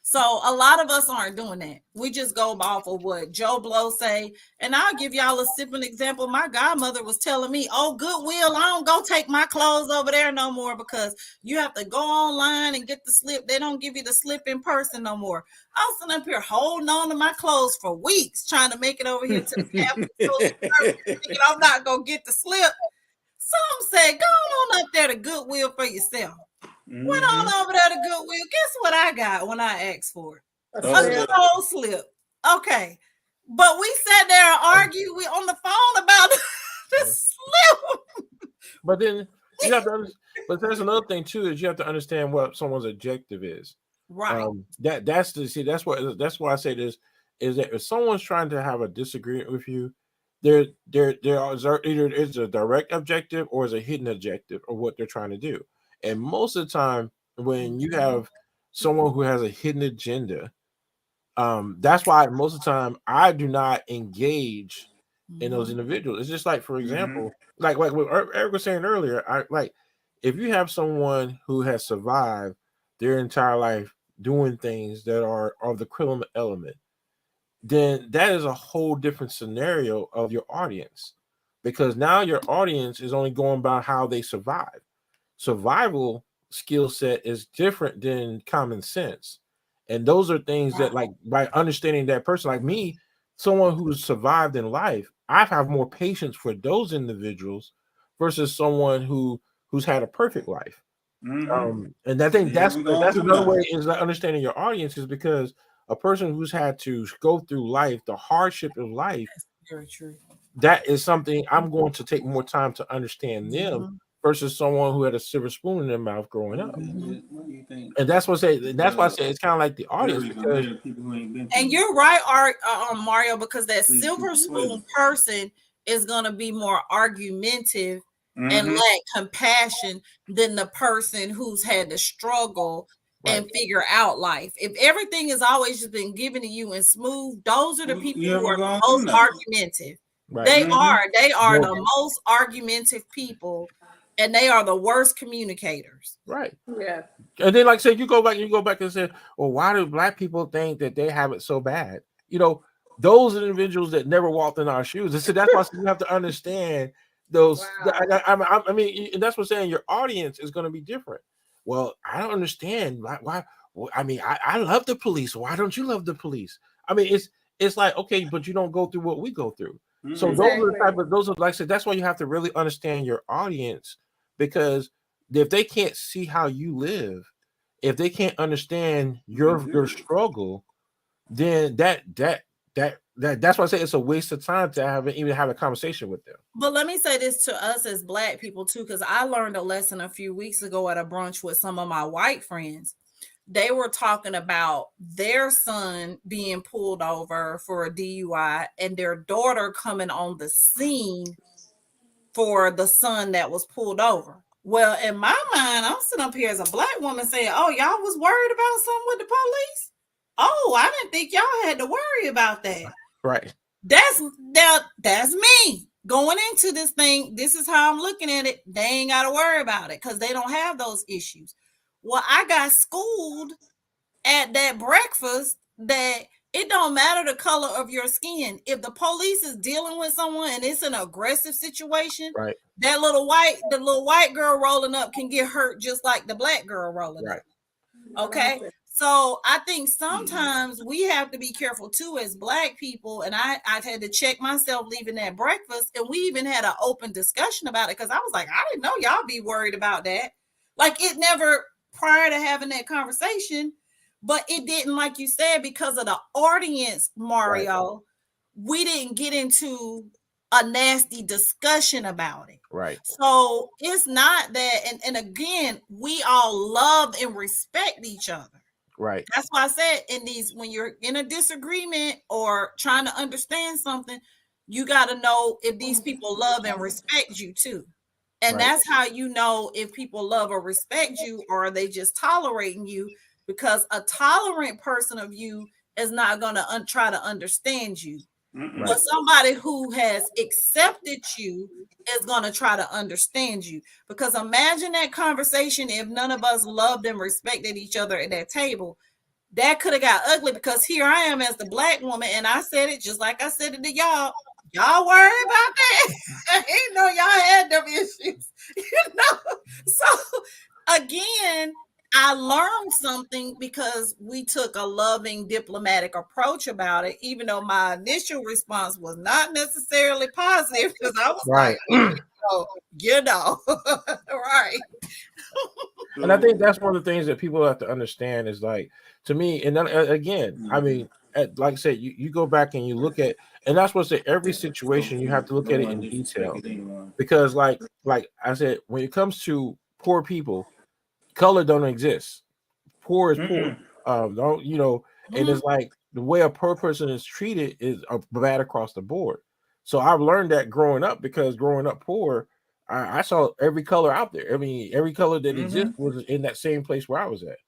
So a lot of us aren't doing that. We just go off of what Joe Blow say. And I'll give y'all a simple example. My godmother was telling me, oh, Goodwill, I don't go take my clothes over there no more because you have to go online and get the slip. They don't give you the slip in person no more. I was sitting up here holding on to my clothes for weeks trying to make it over here to the capital. Thinking I'm not going to get the slip. Some said, go on up there to Goodwill for yourself. Went on over there to Goodwill. Guess what I got when I asked for it? A whole slip. Okay. But we sat there and argued on the phone about the slip. But then you have to but there's another thing too, is you have to understand what someone's objective is. Right. That's why I say this, is that if someone's trying to have a disagreement with you, there either is a direct objective or is a hidden objective of what they're trying to do. And most of the time, when you have someone who has a hidden agenda, that's why most of the time I do not engage in those individuals. It's just like, for example, like what Eric was saying earlier, if you have someone who has survived their entire life doing things that are of the criminal element, then that is a whole different scenario of your audience, because now your audience is only going by how they survive. Survival skill set is different than common sense. And those are things that, like, by understanding that person, like me, someone who's survived in life, I have more patience for those individuals versus someone who's had a perfect life. And I think that's another way is understanding your audience, is because a person who's had to go through life, the hardship of life, very true. That is something I'm going to take more time to understand them versus someone who had a silver spoon in their mouth growing up. And that's what I say. That's why I say it's kind of like the audience. Because, and you're right, Mario, because that silver spoon person is going to be more argumentative and lack compassion than the person who's had to struggle and figure out life. If everything has always just been given to you and smooth, those are the people who are the most argumentative. Right. They are the most argumentative people, and they are the worst communicators. Right. Yeah. And then, like I said, you go back and say, well, why do Black people think that they have it so bad? You know, those individuals that never walked in our shoes. And so that's why you have to understand those. Wow. I mean, and that's what I'm saying. Your audience is going to be different. Well, I don't understand why. I mean, I love the police. Why don't you love the police? I mean, it's like, okay, but you don't go through what we go through. So those are, like I said, that's why you have to really understand your audience, because if they can't see how you live, if they can't understand your struggle, then that that's why I say it's a waste of time to even have a conversation with them. But let me say this to us as Black people too, because I learned a lesson a few weeks ago at a brunch with some of my white friends. They were talking about their son being pulled over for a DUI and their daughter coming on the scene for the son that was pulled over. Well, in my mind, I'm sitting up here as a Black woman saying, oh, y'all was worried about something with the police? Oh, I didn't think y'all had to worry about that. Right. That's me going into this thing. This is how I'm looking at it. They ain't got to worry about it because they don't have those issues. Well, I got schooled at that breakfast that it don't matter the color of your skin. If the police is dealing with someone and it's an aggressive situation, right, the little white girl rolling up can get hurt just like the Black girl rolling up. Okay. So I think sometimes we have to be careful too as Black people. And I had to check myself leaving that breakfast. And we even had an open discussion about it because I was like, I didn't know y'all be worried about that. Like it never prior to having that conversation, but it didn't, like you said, because of the audience, Mario, right. We didn't get into a nasty discussion about it. Right. So it's not that, and again, we all love and respect each other. Right. That's why I said when you're in a disagreement or trying to understand something, you got to know if these people love and respect you too. And right. That's how you know if people love or respect you, or are they just tolerating you, because a tolerant person of you is not going to try to understand you. Right. But somebody who has accepted you is going to try to understand you. Because imagine that conversation if none of us loved and respected each other at that table. That could have got ugly, because here I am as the Black woman, and I said it just like I said it to y'all. Y'all worry about that? I ain't know y'all had them issues. So again, I learned something because we took a loving, diplomatic approach about it, even though my initial response was not necessarily positive, because I was right. like, right. And I think that's one of the things that people have to understand is, like, to me, and then again, I mean, like I said, you go back and you look at, and that's what I say, every situation you have to look at it in detail, because like I said, when it comes to poor people, color don't exist. Poor is poor. Don't and it's like the way a poor person is treated is bad across the board. So I've learned that growing up, because growing up poor, I saw every color out there. I mean, every color that exists was in that same place where I was at.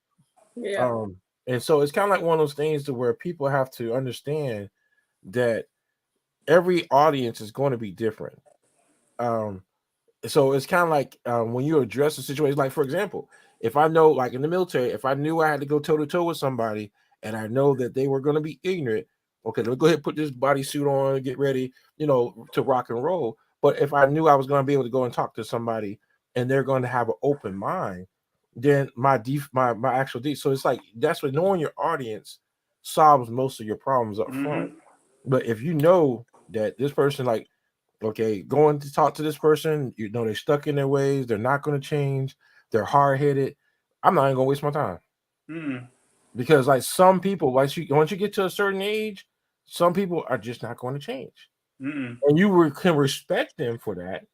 Yeah. And so it's kind of like one of those things to where people have to understand that every audience is going to be different. So it's kind of like when you address a situation, like, for example, if I know, like in the military, if I knew I had to go toe to toe with somebody and I know that they were going to be ignorant, okay, let me go ahead and put this bodysuit on and get ready, to rock and roll. But if I knew I was going to be able to go and talk to somebody and they're going to have an open mind, then my actual deep. So it's like, that's what knowing your audience solves most of your problems up front. But if you know that this person, like, okay, going to talk to this person, they're stuck in their ways, they're not going to change, they're hard-headed, I'm not even going to waste my time. Because like some people, once you get to a certain age, some people are just not going to change. And you can respect them for that,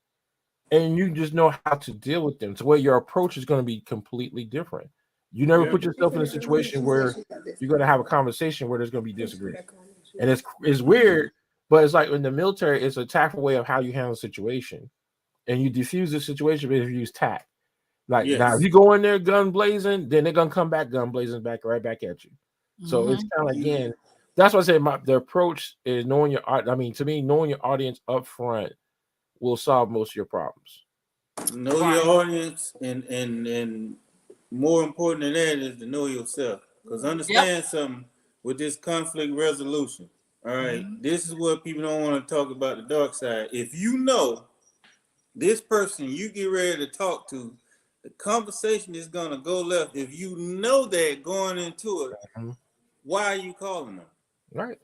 and you just know how to deal with them. So where your approach is going to be completely different. You never put yourself in a situation where you're going to have a conversation where there's going to be disagreement. And it's weird, but it's like in the military, it's a tactful way of how you handle a situation. And you diffuse the situation if you use tact. Like, now, if you go in there gun blazing, then they're going to come back gun blazing right back at you. So it's kind of, again, that's why I say the approach is knowing your, I mean, to me, knowing your audience up front will solve most of your problems. Know your audience, and more important than that is to know yourself. Because understand something with this conflict resolution. All right, this is what people don't want to talk about, the dark side. If you know this person you get ready to talk to, the conversation is going to go left. If you know that going into it, why are you calling them? Right.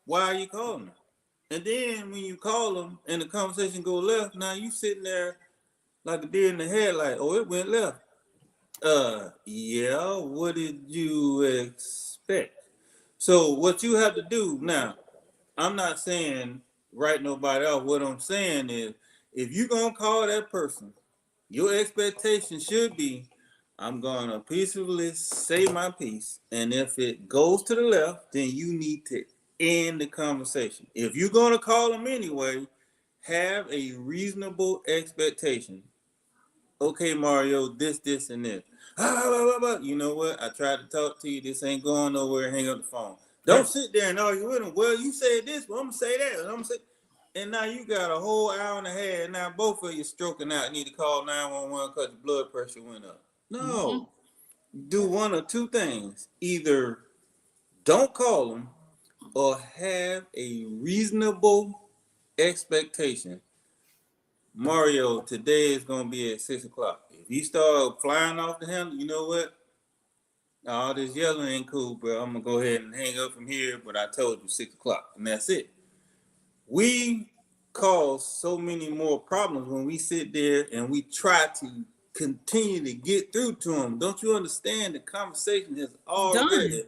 Why are you calling them? And then when you call them and the conversation go left, now you sitting there like a deer in the headlight. Oh, it went left. Yeah, what did you expect? So what you have to do now, I'm not saying write nobody out. What I'm saying is, if you're gonna call that person, your expectation should be, I'm gonna peacefully say my piece, and if it goes to the left, then you need to end the conversation. If you're gonna call them anyway, have a reasonable expectation. Okay, Mario, this, and this. You know what? I tried to talk to you. This ain't going nowhere. Hang up the phone. Don't sit there and argue with him. Well, you said this, but I'm gonna say that. I'm gonna say, and now you got a whole hour and a half. Now both of you stroking out. Need to call 911 because your blood pressure went up. No, do one or two things. Either don't call them or have a reasonable expectation. Mario, today is gonna be at 6 o'clock. If you start flying off the handle, you know what? All this yelling ain't cool, bro. I'm gonna go ahead and hang up from here. But I told you 6 o'clock, and that's it. We cause so many more problems when we sit there and we try to continue to get through to them. Don't you understand? The conversation has already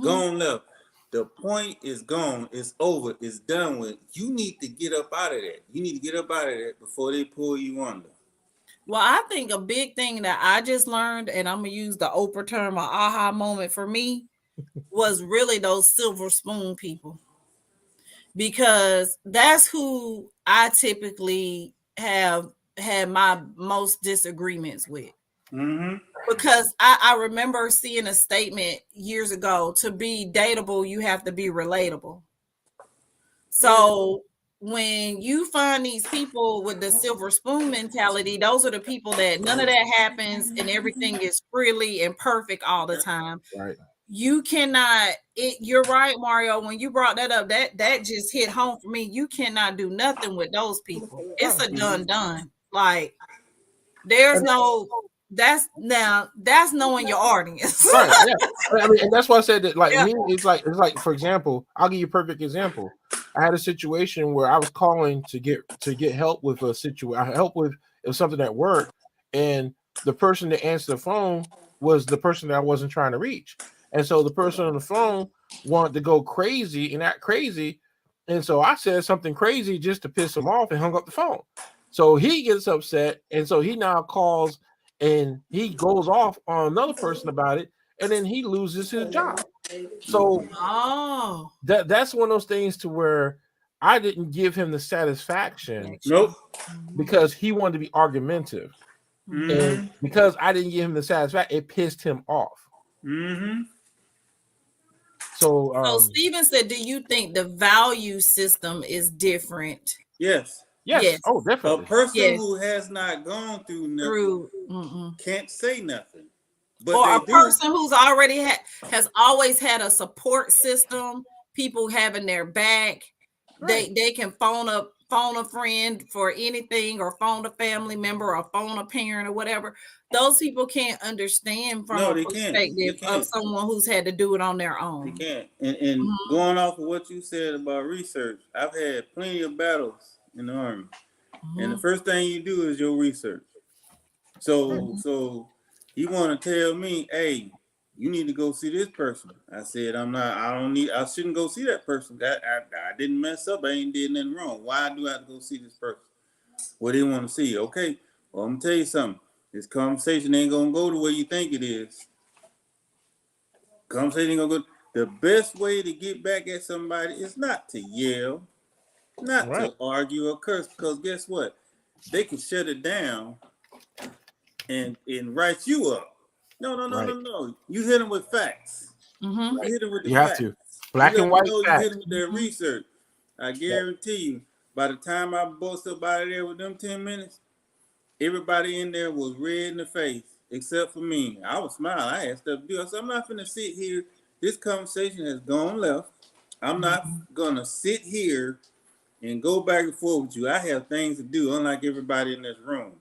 gone left. The point is gone. It's over. It's done with. You need to get up out of that. You need to get up out of that before they pull you under. Well, I think a big thing that I just learned, and I'm going to use the Oprah term, an aha moment for me, was really those silver spoon people. Because that's who I typically have had my most disagreements with. Because I remember seeing a statement years ago, to be dateable, you have to be relatable. So when you find these people with the silver spoon mentality, those are the people that none of that happens and everything is freely and perfect all the time. Right. You cannot, you're right, Mario. When you brought that up, that just hit home for me. You cannot do nothing with those people. It's a done. Like, there's no, that's knowing your audience. Right. Yeah. I mean, and that's why I said that, like, me, it's like, for example, I'll give you a perfect example. I had a situation where I was calling to get help with a situation. I help with something at work, and the person that answered the phone was the person that I wasn't trying to reach. And so the person on the phone wanted to go crazy and act crazy. And so I said something crazy just to piss him off and hung up the phone. So he gets upset. And so he now calls and he goes off on another person about it. And then he loses his job. So that's one of those things to where I didn't give him the satisfaction. Nope. Because he wanted to be argumentative. And because I didn't give him the satisfaction, it pissed him off. So Steven said, do you think the value system is different? Yes. Oh, definitely. A person who has not gone through nothing can't say nothing. But or a person who's already has always had a support system, people having their back. Right. They can phone a friend for anything, or phone a family member, or phone a parent, or whatever. Those people can't understand from a perspective of someone who's had to do it on their own. They can't. And going off of what you said about research, I've had plenty of battles in the Army. And the first thing you do is your research. So you want to tell me, hey, you need to go see this person. I said, I shouldn't go see that person. I didn't mess up. I ain't did nothing wrong. Why do I have to go see this person? What do you want to see? Okay, well, I'm going to tell you something. This conversation ain't going to go the way you think it is. Conversation ain't going to go. The best way to get back at somebody is not to yell, not to argue or curse, because guess what? They can shut it down and write you up. No. You hit them with facts. You hit them with the facts. You have to. Black and white facts. You hit them with their research. I guarantee you, by the time I bust up out of there with them 10 minutes, everybody in there was red in the face, except for me. I was smiling. I had stuff to do. I said, I'm not going to sit here. This conversation has gone left. I'm not going to sit here and go back and forth with you. I have things to do, unlike everybody in this room.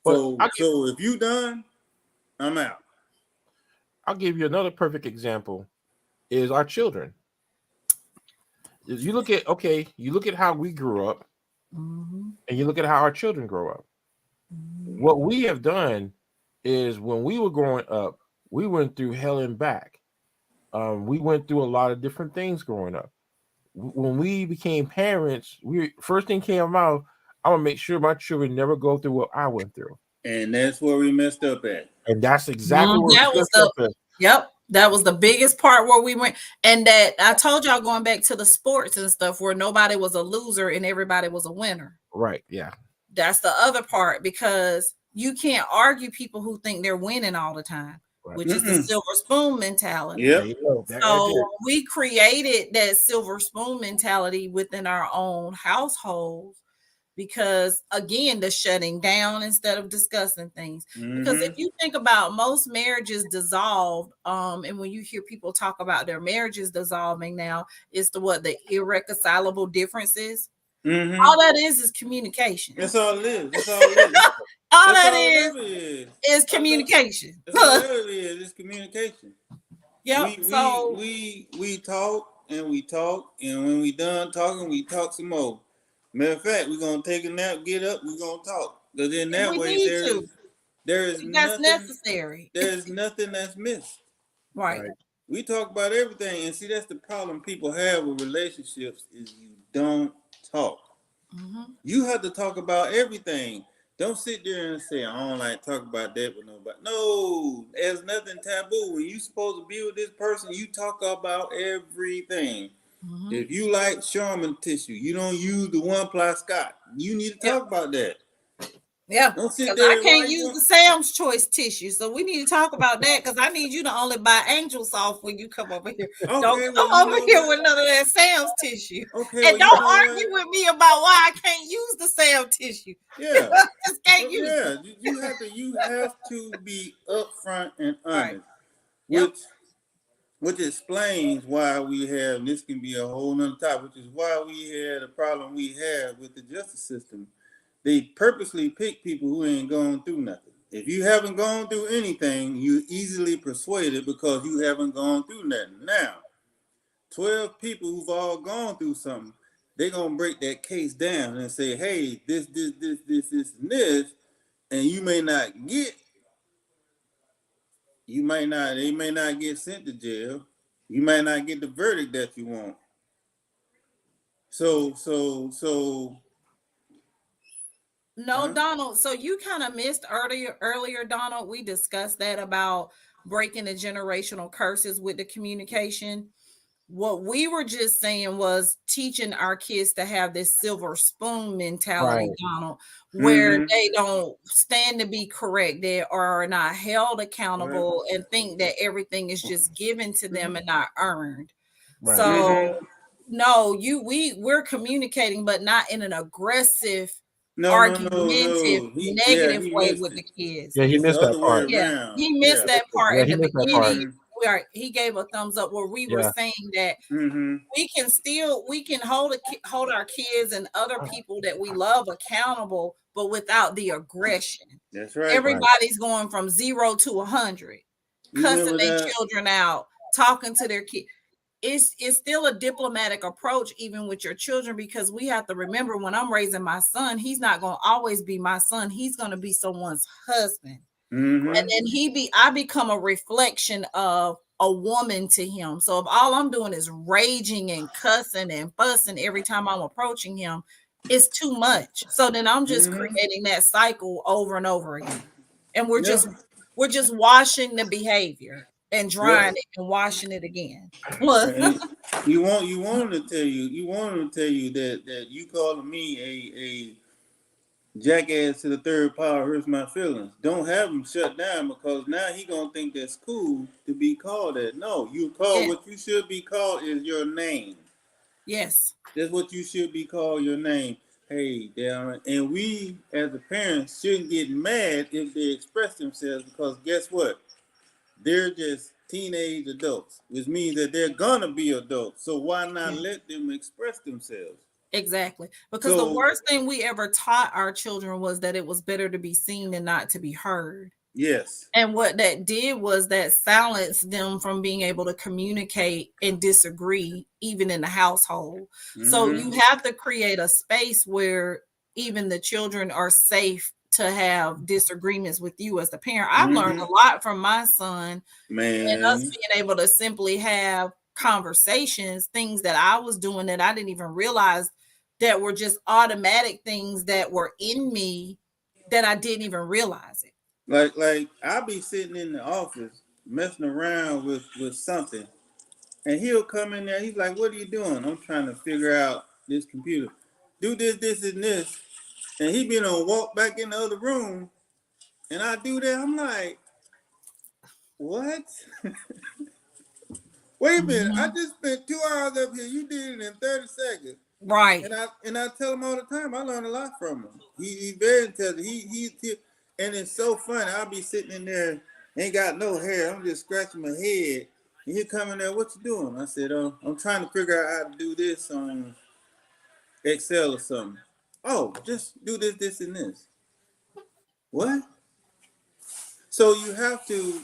So if you done, I'm out. I'll give you another perfect example is our children. You look at how we grew up, and you look at how our children grow up. What we have done is when we were growing up, we went through hell and back. We went through a lot of different things growing up. when we became parents, we first thing came out, I'm gonna make sure my children never go through what I went through. And that's where we messed up at. And that's exactly where That was that was the biggest part where we went. And that I told y'all, going back to the sports and stuff, where nobody was a loser and everybody was a winner. Right. Yeah. That's the other part, because you can't argue people who think they're winning all the time, Right. which is the silver spoon mentality. Yep. So we created that silver spoon mentality within our own households, because again, the shutting down instead of discussing things. Because if you think about, most marriages dissolved, and when you hear people talk about their marriages dissolving now, it's the irreconcilable differences. All that is communication. That's all it is. That's all it is. all that is communication. That's all it is. It's communication. Yep. We talk and we talk, and when we done talking, we talk some more. Matter of fact, we're gonna take a nap, get up, we're gonna talk. Because in that way, there is nothing necessary. There's nothing that's missed. Right. We talk about everything, and see, that's the problem people have with relationships, is you don't talk. You have to talk about everything. Don't sit there and say, I don't like to talk about that with nobody. No, there's nothing taboo. When you're supposed to be with this person, you talk about everything. If you like Charmin tissue, you don't use the one-ply Scott. You need to talk about that. Yeah, don't sit there. I can't use the Sam's Choice tissue, so we need to talk about that, because I need you to only buy Angel Soft when you come over here. Okay, don't come over here with none of that Sam's tissue. Okay, and don't argue with me about why I can't use the Sam's tissue. Yeah, just can't use it. You have to be upfront and honest, which explains why we have, and this can be a whole nother topic, which is why we had a problem we have with the justice system. They purposely pick people who ain't gone through nothing. If you haven't gone through anything, you're easily persuaded because you haven't gone through nothing. Now, 12 people who've all gone through something, they're going to break that case down and say, hey, this, and this, and you may not get, they may not get sent to jail. You might not get the verdict that you want. No, Donald. So you kind of missed earlier, Donald. We discussed that about breaking the generational curses with the communication. What we were just saying was teaching our kids to have this silver spoon mentality, Donald, where they don't stand to be correct. They are not held accountable and think that everything is just given to them and not earned. So no, we're communicating, but not in an aggressive, argumentative, negative way with the kids. Yeah, he missed that part. Yeah, he missed that part at the beginning. He gave a thumbs up where we were saying that we can hold our kids and other people that we love accountable, but without the aggression. That's right. Everybody's going from 0 to 100, cussing their children out, talking to their kids. It's still a diplomatic approach, even with your children, because we have to remember, when I'm raising my son, he's not going to always be my son. He's going to be someone's husband. And then I become a reflection of a woman to him. So if all I'm doing is raging and cussing and fussing every time I'm approaching him, it's too much. So then I'm just creating that cycle over and over again. And we're just washing the behavior and drying it and washing it again. You want him to tell you that you calling me a jackass to the third power hurts my feelings. Don't have him shut down, because now he gonna think that's cool to be called that. No, you call what you should be called is your name. Yes, that's what you should be called, your name. Hey, Darren. And we as the parents shouldn't get mad if they express themselves, because guess what? They're just teenage adults, which means that they're gonna be adults. So why not let them express themselves? Exactly. Because the worst thing we ever taught our children was that it was better to be seen than not to be heard. Yes. And what that did was that silenced them from being able to communicate and disagree, even in the household. So you have to create a space where even the children are safe to have disagreements with you as the parent. I've learned a lot from my son, and us being able to simply have conversations, things that I was doing that I didn't even realize that were just automatic things that were in me that I didn't even realize it. Like I'll be sitting in the office messing around with something, and he'll come in there. He's like, "What are you doing?" I'm trying to figure out this computer. Do this, and this, and he been on walk back in the other room, and I do that. I'm like, what? Wait a minute! I just spent 2 hours up here. You did it in 30 seconds. Right. And I tell him all the time. I learn a lot from him. He's very intelligent. He and it's so funny. I'll be sitting in there, ain't got no hair. I'm just scratching my head. And he come in there, what you doing? I said, oh, I'm trying to figure out how to do this on Excel or something. Oh, just do this, and this. What? So you have to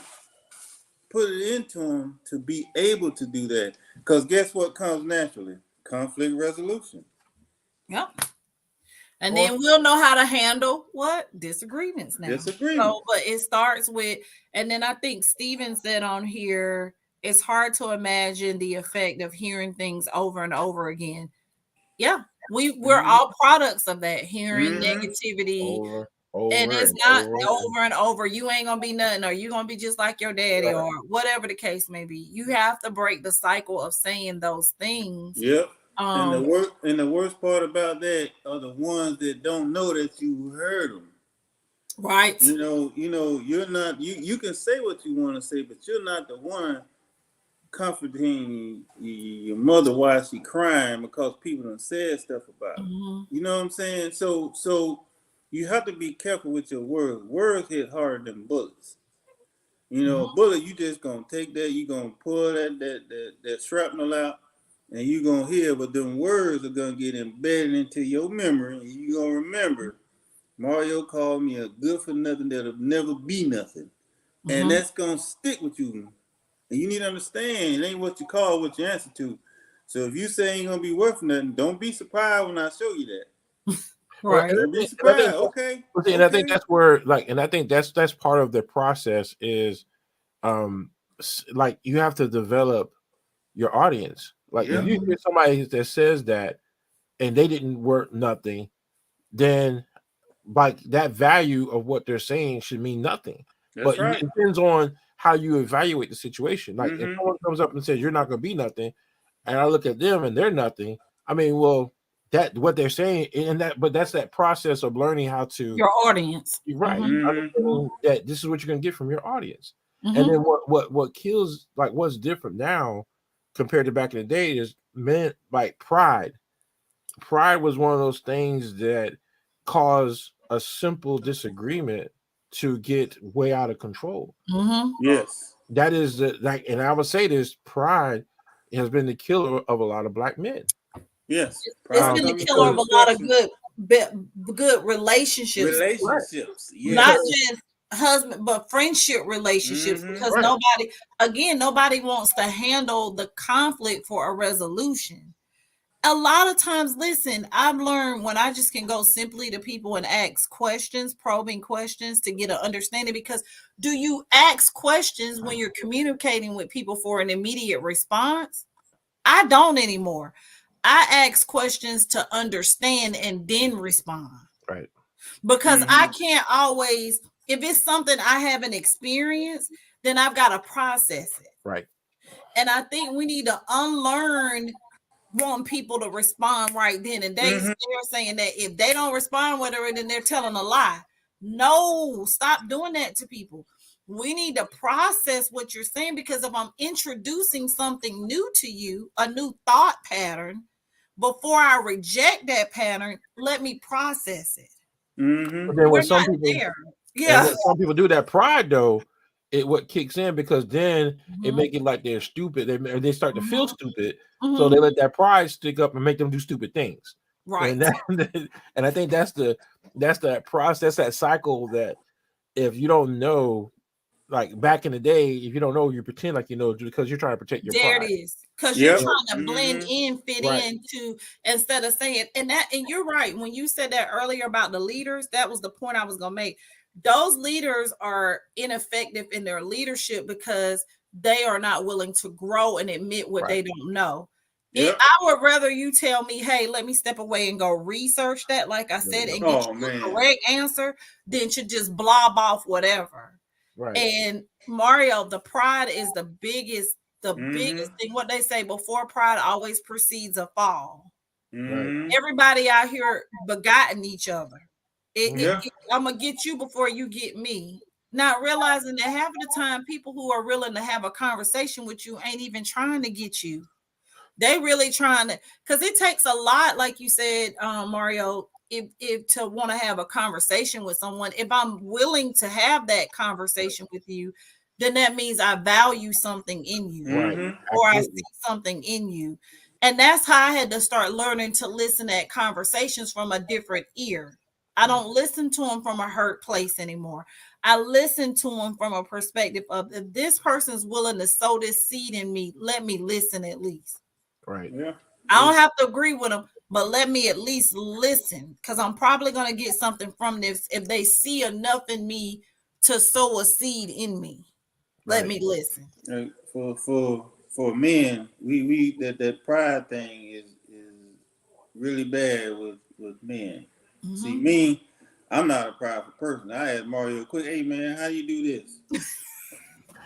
put it into him to be able to do that. Because guess what comes naturally? Conflict resolution. Yep. And then we'll know how to handle what? Disagreements now. So, but it starts with, and then I think Steven said on here, it's hard to imagine the effect of hearing things over and over again. Yeah, we're all products of that, hearing negativity. And it's not over and over. You ain't gonna be nothing, or you gonna be just like your daddy, or whatever the case may be. You have to break the cycle of saying those things. Yep. And the worst part about that are the ones that don't know that you heard them. Right. You know, you're not. You can say what you want to say, but you're not the one comforting your mother while she crying because people done said stuff about her. You know what I'm saying? So you have to be careful with your words. Words hit harder than bullets. You know, bullet, you just gonna take that, you gonna pull that shrapnel out, and you gonna hear, but them words are gonna get embedded into your memory, and you gonna remember, Mario called me a good for nothing that'll never be nothing. And that's gonna stick with you. And you need to understand, it ain't what you call, what you answer to. So if you say ain't gonna be worth nothing, don't be surprised when I show you that. Right. Don't be surprised. Okay. And I think that's where, and I think that's part of the process is, like you have to develop your audience. Like if you hear somebody that says that and they didn't work nothing, then like that value of what they're saying should mean nothing. But it depends on how you evaluate the situation. Like if someone comes up and says you're not going to be nothing, and I look at them and they're nothing, I mean, well, that what they're saying, and but that's that process of learning how to your audience, right? That this is what you're going to get from your audience. And then what kills, like what's different now compared to back in the day is like pride. Pride was one of those things that caused a simple disagreement to get way out of control. Yes. That is and I would say this, pride has been the killer of a lot of black men. Yes. It's been the killer of a lot of good relationships. Yes. Not just husband, but friendship relationships, because nobody wants to handle the conflict for a resolution. A lot of times, listen, I've learned when I just can go simply to people and ask questions, probing questions to get an understanding, because do you ask questions when you're communicating with people for an immediate response? I don't anymore. I ask questions to understand and then respond. Right. Because I can't always, if it's something I haven't experienced, then I've got to process it. Right. And I think we need to unlearn wanting people to respond right then and there. They're saying that if they don't respond, whatever, then they're telling a lie. No, stop doing that to people. We need to process what you're saying, because if I'm introducing something new to you, a new thought pattern, before I reject that pattern, let me process it. But then when some people do that, pride though, what kicks in, because then it make it like they're stupid. They start to feel stupid, so they let that pride stick up and make them do stupid things. Right. And I think that's that process, that cycle, that if you don't know, like back in the day, if you don't know, you pretend like you know, because you're trying to protect your pride. There it is. Because you're trying to blend in, fit into, instead of saying, and you're right. When you said that earlier about the leaders, that was the point I was going to make. Those leaders are ineffective in their leadership because they are not willing to grow and admit what they Right. don't know. Yep. I would rather you tell me, hey, let me step away and go research that, like I said, and get Oh, you man. the correct answer than to just blob off whatever. Right. And Mario, the pride is the biggest Mhm. thing. What they say, before pride always precedes a fall. Mhm. Everybody out here begotten each other. Yeah. I'm gonna get you before you get me. Not realizing that half of the time people who are willing to have a conversation with you ain't even trying to get you. They really trying to, because it takes a lot, like you said, Mario, if to want to have a conversation with someone. If I'm willing to have that conversation with you, then that means I value something in you, Right. Mhm. or I see Absolutely. something in you. And that's how I had to start learning to listen at conversations from a different ear. I don't listen to them from a hurt place anymore. I listen to them from a perspective of, if this person's willing to sow this seed in me, let me listen at least. Right. Yeah. I don't have to agree with them, but let me at least listen, because I'm probably going to get something from this if they see enough in me to sow a seed in me. Let Right. me listen. For men, we that pride thing is really bad with men. See, Mhm. me, I'm not a prideful person. I asked Mario quick, hey man, how do you do this?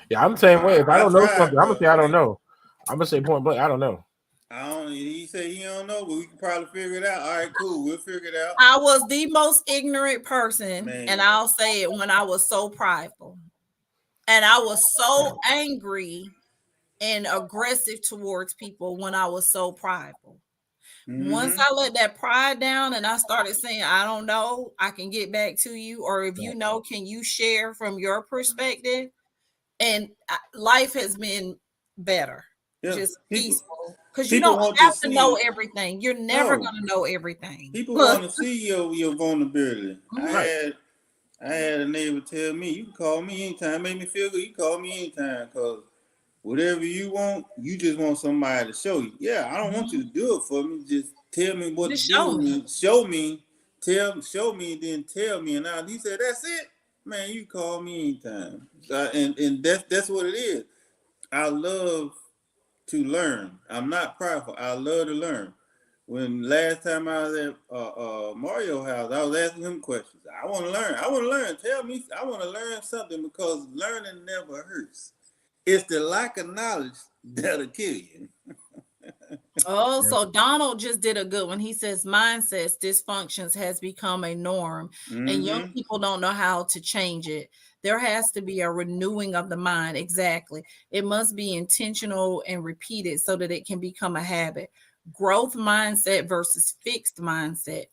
Yeah, I'm the same way. If I I don't know tried, something, I'm gonna bro. say I don't know. I'm gonna say point blank, I don't know. I don't. He said he don't know, but we can probably figure it out. All right, cool. We'll figure it out. I was the most ignorant person, and Man. I'll say it, when I was so prideful. And I was so angry and aggressive towards people when I was so prideful. Once Mm-hmm. I let that pride down and I started saying, I don't know, I can get back to you. Or if you Right. know, can you share from your perspective? And life has been better, Yeah. just People peaceful. Because you people don't want to have to know see. everything. You're never No. going to know everything. People Look. want to see your vulnerability. Right. I had a neighbor tell me, you can call me anytime, make me feel good. You call me anytime, cause whatever you want, you just want somebody to show you. Yeah, I don't want you to do it for me. Just tell me what to Just show do me. and show me. Show me, then tell me. And now he said, "That's it, man. You call me anytime." And that's what it is. I love to learn. I'm not prideful. I love to learn. When last time I was at Mario house, I was asking him questions. I want to learn. I want to learn. Tell me. I want to learn something, because learning never hurts. It's the lack of knowledge that'll kill you. Oh, Yeah. so Donald just did a good one. He says mindsets dysfunctions has become a norm, and young Mm-hmm. people don't know how to change it. There has to be a renewing of the mind. Exactly. It must be intentional and repeated so that it can become a habit. Growth mindset versus fixed mindset.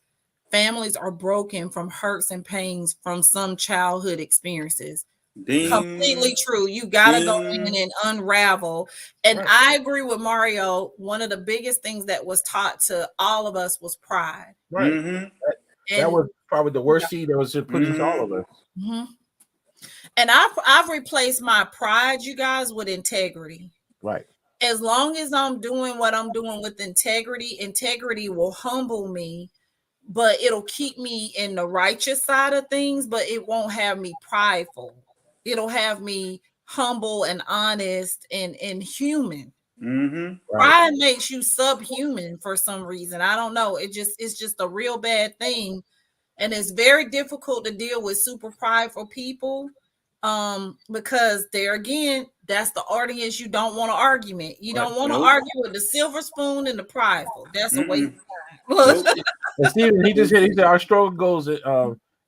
Families are broken from hurts and pains from some childhood experiences. Ding, Completely true. You got to go in ding. and unravel. And Right. I agree with Mario. One of the biggest things that was taught to all of us was pride. Right. Mm-hmm. That And was probably the worst seed that was put into all of Mm-hmm. us. mhm. And I've replaced my pride, you guys, with integrity. Right. As long as I'm doing what I'm doing with integrity, integrity will humble me, but it'll keep me in the righteous side of things, but it won't have me prideful. It'll have me humble and honest and human. Mm-hmm. Right. Pride makes you subhuman for some reason. I don't know. It's just a real bad thing. And it's very difficult to deal with super prideful people. Because there again, that's the audience you don't want to argument. You Right. don't want to Nope. argue with the silver spoon and the prideful. That's a waste Mm-mm. of time. Nope. And Steven, he said our struggle goes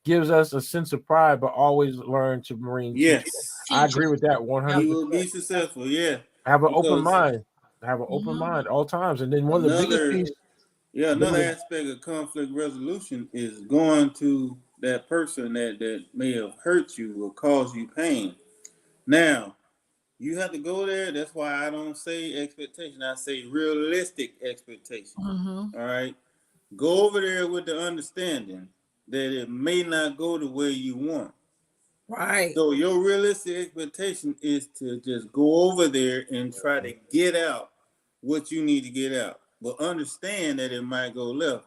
gives us a sense of pride, but always learn to marine teach. Yes. I Teach agree it. with that Yep. You 100%. will be successful. Yeah. Have an open Because mind. Have an open Mhm. mind all times. And then one of the biggest another things, another aspect of conflict resolution is going to that person that may have hurt you or caused you pain. Now, you have to go there. That's why I don't say expectation. I say realistic expectation. Mhm. All right. Go over there with the understanding that it may not go the way you want. Right. So your realistic expectation is to just go over there and try to get out what you need to get out. But understand that it might go left.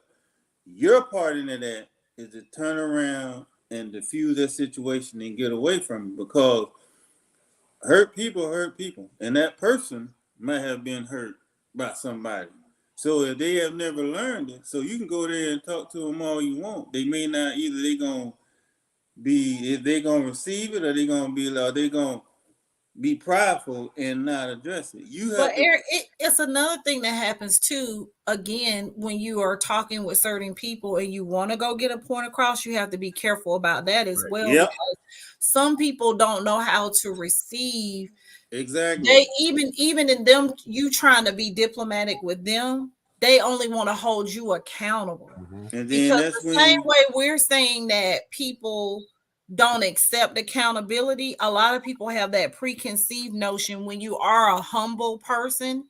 Your part in that is to turn around and diffuse that situation and get away from it, because hurt people, and that person might have been hurt by somebody. So if they have never learned it, so you can go there and talk to them all you want. They may not, either they gonna be, if they gonna receive it, or they gonna be like, they gonna be prideful and not address it. You have But to, Eric, it's another thing that happens too. Again, when you are talking with certain people and you want to go get a point across, you have to be careful about that as well. Yep. Because some people don't know how to receive. Exactly. They even in them, you trying to be diplomatic with them, they only want to hold you accountable. Mhm. And then Because that's the when same way we're saying that people don't accept accountability, a lot of people have that preconceived notion when you are a humble person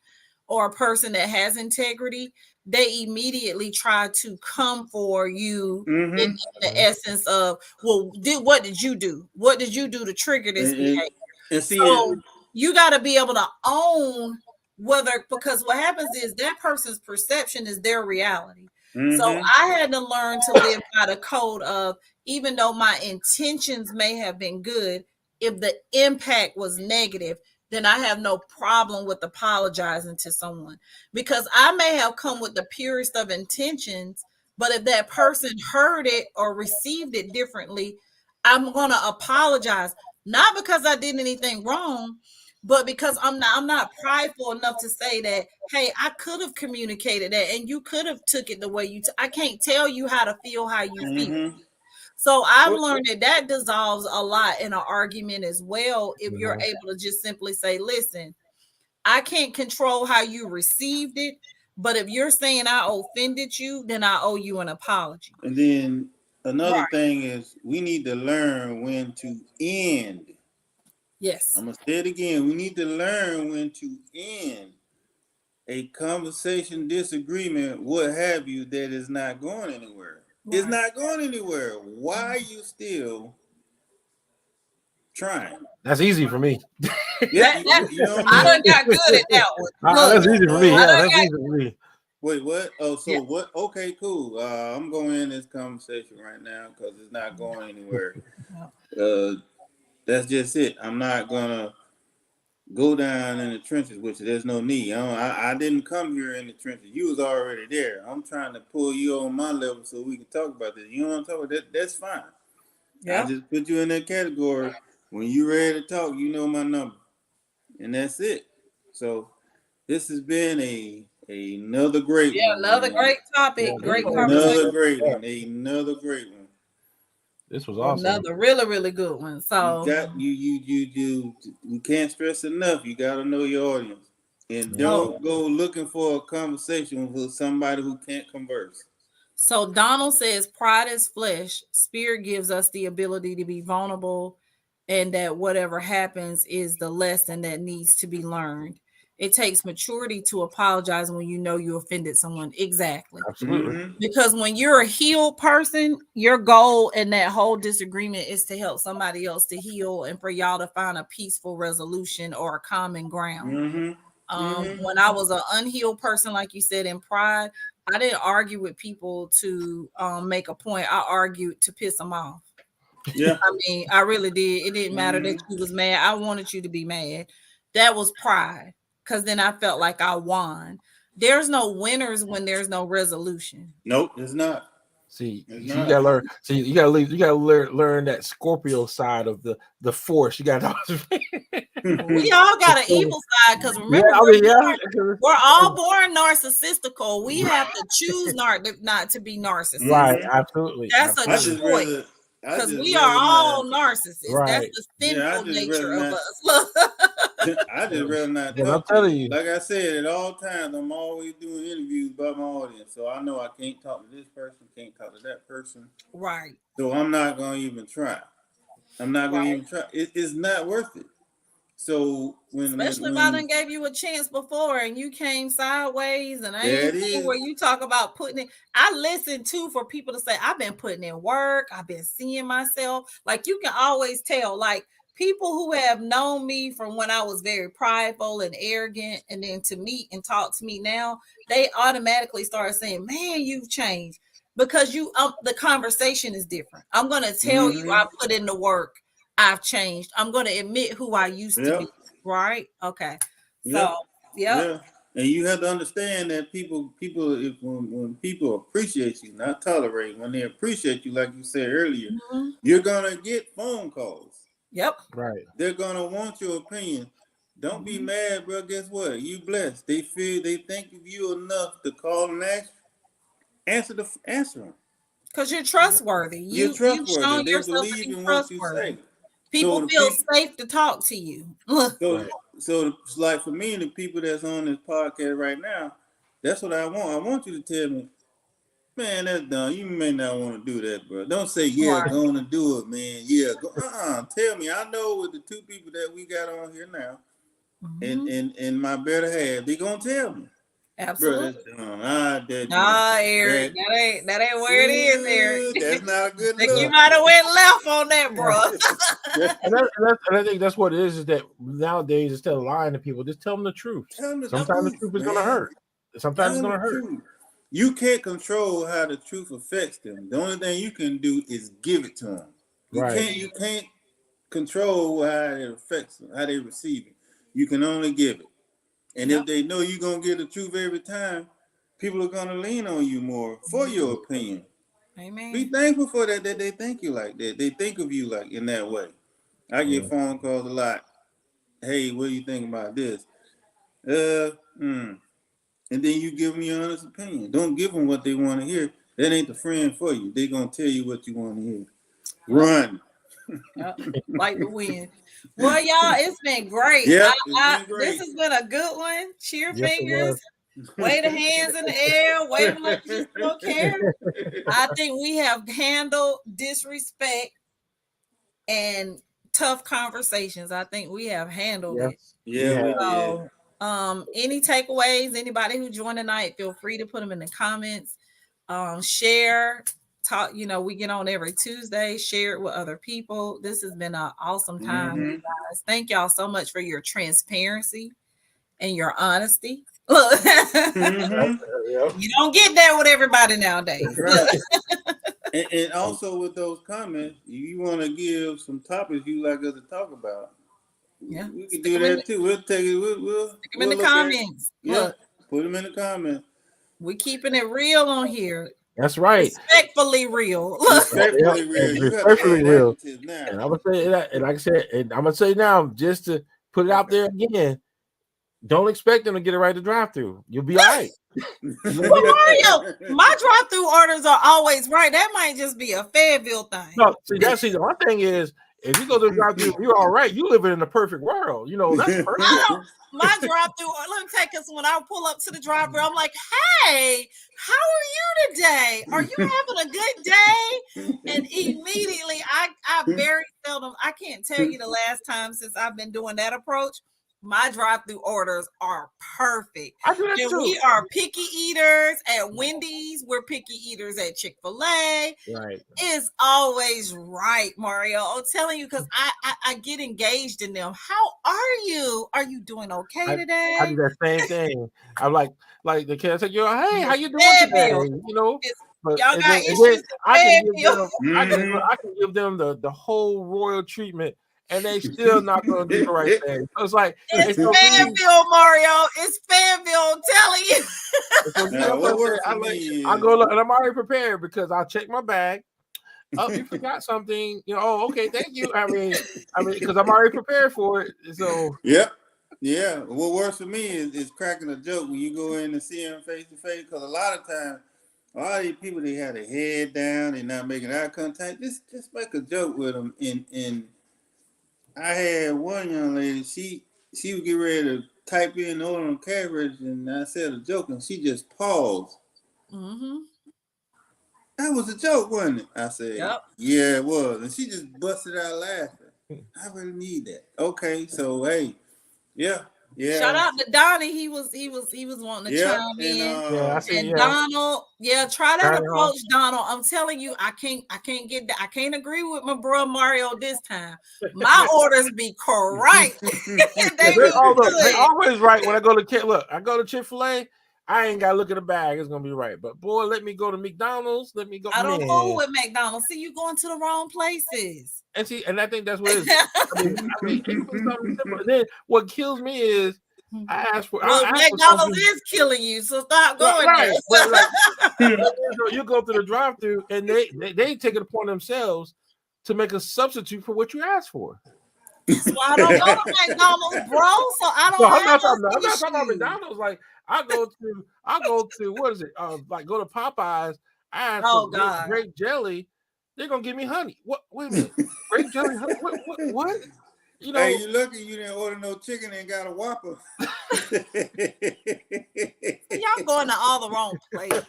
or a person that has integrity, they immediately try to come for you in the essence of, well, what did you do? What did you do to trigger this behavior? and see So you got to be able to own whether, because what happens is that person's perception is their reality. So I had to learn to live by the code of, even though my intentions may have been good, if the impact was negative, then I have no problem with apologizing to someone, because I may have come with the purest of intentions, but if that person heard it or received it differently, I'm going to apologize, not because I did anything wrong, but because I'm not prideful enough to say that, hey, I could have communicated that and you could have took it the way you I can't tell you how to feel how you feel. So I've learned that dissolves a lot in an argument as well, if you're able to just simply say, listen, I can't control how you received it, but if you're saying I offended you, then I owe you an apology. And then another thing is, we need to learn when to end. Yes. I'm gonna say it again. We need to learn when to end a conversation, disagreement, what have you, that is not going anywhere. It's not going anywhere. Why are you still trying? That's easy for me. Yeah, you know what I I done mean? got good at that one. That's easy for me. I Yeah, done that's got- easy for me. Wait, what? Oh, so what? Okay, cool. I'm going to end this conversation right now because it's not going anywhere. That's just it. I'm not gonna go down in the trenches, which there's no need. I didn't come here in the trenches. You was already there. I'm trying to pull you on my level so we can talk about this. You know what I'm talking about? That's fine. I just put you in that category. When you ready to talk, you know my number, and that's it. So this has been another great one. Another great topic, great conversation. Another great one. Another great one. This was awesome. Another really, really good one. So we can't stress enough. You got to know your audience, and don't go looking for a conversation with somebody who can't converse. So Donald says, pride is flesh. Spirit gives us the ability to be vulnerable, and that whatever happens is the lesson that needs to be learned. It takes maturity to apologize when you know you offended someone. Exactly. Absolutely. Because when you're a healed person, your goal in that whole disagreement is to help somebody else to heal and for y'all to find a peaceful resolution or a common ground. When I was an unhealed person, like you said, in pride, I didn't argue with people to make a point. I argued to piss them off. Yeah. I mean, I really did. It didn't matter that you was mad. I wanted you to be mad. That was pride, because then I felt like I won. There's no winners when there's no resolution. Nope, there's not. See, you gotta learn. See, you gotta leave. You gotta learn that Scorpio side of the force. You gotta. We all got an evil side, because remember, we're all born narcissistical. We have to choose not to be narcissists. Right, absolutely. That's a choice. Because we are all narcissists. Right. That's the sinful nature of us. I just rather not I'm talk. telling you. Like I said, at all times, I'm always doing interviews by my audience. So I know I can't talk to this person, can't talk to that person. Right. So I'm not going to even try. I'm not going to even try. It's not worth it. So especially if I done gave you a chance before and you came sideways, and I ain't seen where you talk about putting it. I listen too for people to say, I've been putting in work, I've been seeing myself. Like, you can always tell, like, people who have known me from when I was very prideful and arrogant, and then to meet and talk to me now, they automatically start saying, man, you've changed, because the conversation is different. I'm gonna tell you, I put in the work. I've changed. I'm going to admit who I used to be. Right? Okay. So, yeah. And you have to understand that when people appreciate you, not tolerate, when they appreciate you, like you said earlier, you're gonna get phone calls. Yep. Right. They're gonna want your opinion. Don't be mad, bro. Guess what? You blessed. They think of you enough to call and answer them. Because you're trustworthy. You're trustworthy. You've shown They yourself to believe be in what you trustworthy. say. People feel safe to talk to you. So it's like for me and the people that's on this podcast right now, that's what I want. I want you to tell me, man, that's dumb. You may not want to do that, bro. Don't say, going to do it, man. Yeah, go. Tell me. I know with the two people that we got on here now, and my better half, they gonna tell me. Absolutely. Bro, that's dumb. Nah, Eric, that ain't where it is, Eric. That's not a good look. look. You might have went left on that, bro. and I think that's what it is that nowadays, instead of lying to people, just tell them the truth. Sometimes the truth is going to hurt. Sometimes it's going to hurt. You can't control how the truth affects them. The only thing you can do is give it to them. You can't control how it affects them, how they receive it. You can only give it. And if they know you're going to get the truth every time, people are going to lean on you more for your opinion. Amen. Be thankful for that they think you like that. They think of you like in that way. I get phone calls a lot. Hey, what do you think about this? And then you give them your honest opinion. Don't give them what they want to hear. That ain't the friend for you. They're going to tell you what you want to hear. Run. Like the wind. Well, y'all, it's been great. This has been a good one. Cheer fingers. Wave the hands in the air. Wave like you don't care. I think we have handled disrespect and tough conversations. I think we have handled it. Yeah. So, any takeaways? Anybody who joined tonight, feel free to put them in the comments. Share. Talk, we get on every Tuesday, share it with other people. This has been an awesome time, you guys. Thank y'all so much for your transparency and your honesty. You don't get that with everybody nowadays. Right. and also with those comments, you want to give some topics you like us to talk about. Yeah, we can do that too. We'll take it. We'll stick them in the comments. Put them in the comments. We're keeping it real on here. That's right. Respectfully real. Respectfully real. Respectfully real. And I'm gonna say that, and like I said, and I'm gonna say now, just to put it out there again, don't expect them to get it right to drive through. You'll be all right. Mario, my drive-through orders are always right. That might just be a Fayetteville thing. No, see, the one thing is, if you go to the drive-through, you're all right. You living in a perfect world. That's perfect. My drive-through, let me take us when I pull up to the drive-through, I'm like, hey, how are you today? Are you having a good day? And immediately, I very seldom, I can't tell you the last time since I've been doing that approach. My drive-through orders are perfect. I do that too. We are picky eaters at Wendy's. We're picky eaters at Chick-fil-A. Right. It's always right, Mario. I'm telling you, because I get engaged in them. How are you? Are you doing okay today? I do that same thing. I'm like the kids say, hey, how you doing today? But y'all got issues. I can give them the whole royal treatment. And they still not going to do the right thing. So it's like it's Fayetteville, Mario. It's Fayetteville. I'm telling you. I go look, and I'm already prepared because I'll check my bag. Oh, you forgot something. Oh, okay, thank you. I mean, because I'm already prepared for it. So yeah. What works for me is cracking a joke when you go in and see them face to face. Because a lot of times, all these people, they have their head down, they're not making eye contact. Just make a joke with them and I had one young lady, she would get ready to type in the order on cash register, and I said a joke, and she just paused. That was a joke, wasn't it? I said, yeah, it was. And she just busted out laughing. I really need that. Okay, so hey, yeah. Shout out to Donnie. He was wanting to chime in. Donald, try that approach, Donald. I'm telling you, I can't get that. I can't agree with my bro Mario this time. My orders be correct. they always right when I go to Chick-fil-A. I ain't gotta look at the bag. It's gonna be right. But boy, let me go to McDonald's. Let me go. I don't Man. fool with McDonald's. See, you going to the wrong places. And I think that's what it is. I mean, keep it something simple. And then what kills me is I asked for. Well, I asked McDonald's for is killing you, so stop going right. there. But like, you go through the drive-through, and they take it upon themselves to make a substitute for what you asked for. That's why I don't go to McDonald's, bro. So I don't. No, have I'm not those talking about issues. McDonald's. Like I go to what is it? Like go to Popeyes. I ask Oh for God. grape jelly. They're gonna give me honey. What? Wait a minute. Grape jelly? Honey? What? You know, Hey, you lucky you didn't order no chicken and got a Whopper. Y'all going to all the wrong places.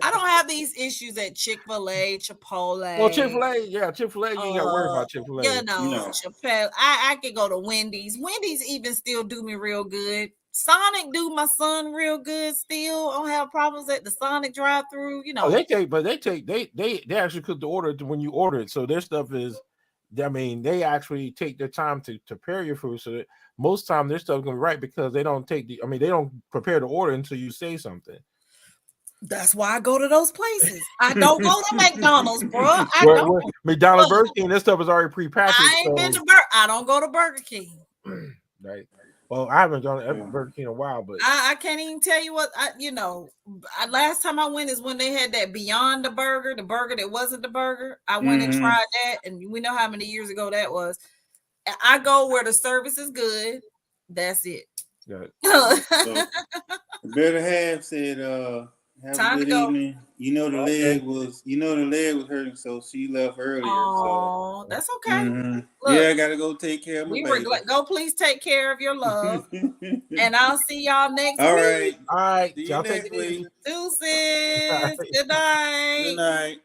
I don't have these issues at Chick-fil-A, Chipotle. well, Chick-fil-A, yeah, Chick-fil-A, you ain't got to worry about Chick-fil-A. You know, No. Chipotle. I could go to Wendy's. Wendy's even still do me real good. Sonic do my son real good still. I don't have problems at the Sonic drive-through. You know, Oh, they actually cook the order when you order it. So their stuff is, I mean, they actually take their time to prepare your food. So that most time their stuff gonna be right because they don't they don't prepare the order until you say something. that's why I go to those places. I don't go to McDonald's, bro. I don't. McDonald's, Burger King, this stuff is already prepackaged. I ain't been to I don't go to Burger King. Right. Well, I haven't gone to Burger King in a while, but I can't even tell you what last time I went is when they had that Beyond the burger that wasn't the burger. I went and tried that, and we know how many years ago that was. I go where the service is good. That's it. yeah. So, Better Half said, have Time a to good go. evening. The leg was hurting, so she left earlier. Oh, that's okay. Look, Look, I gotta go take care of my baby. Go please take care of your love. And I'll see y'all next All week. right. All right. See you Y'all next take it easy. week. Deuces. Good night. Good night.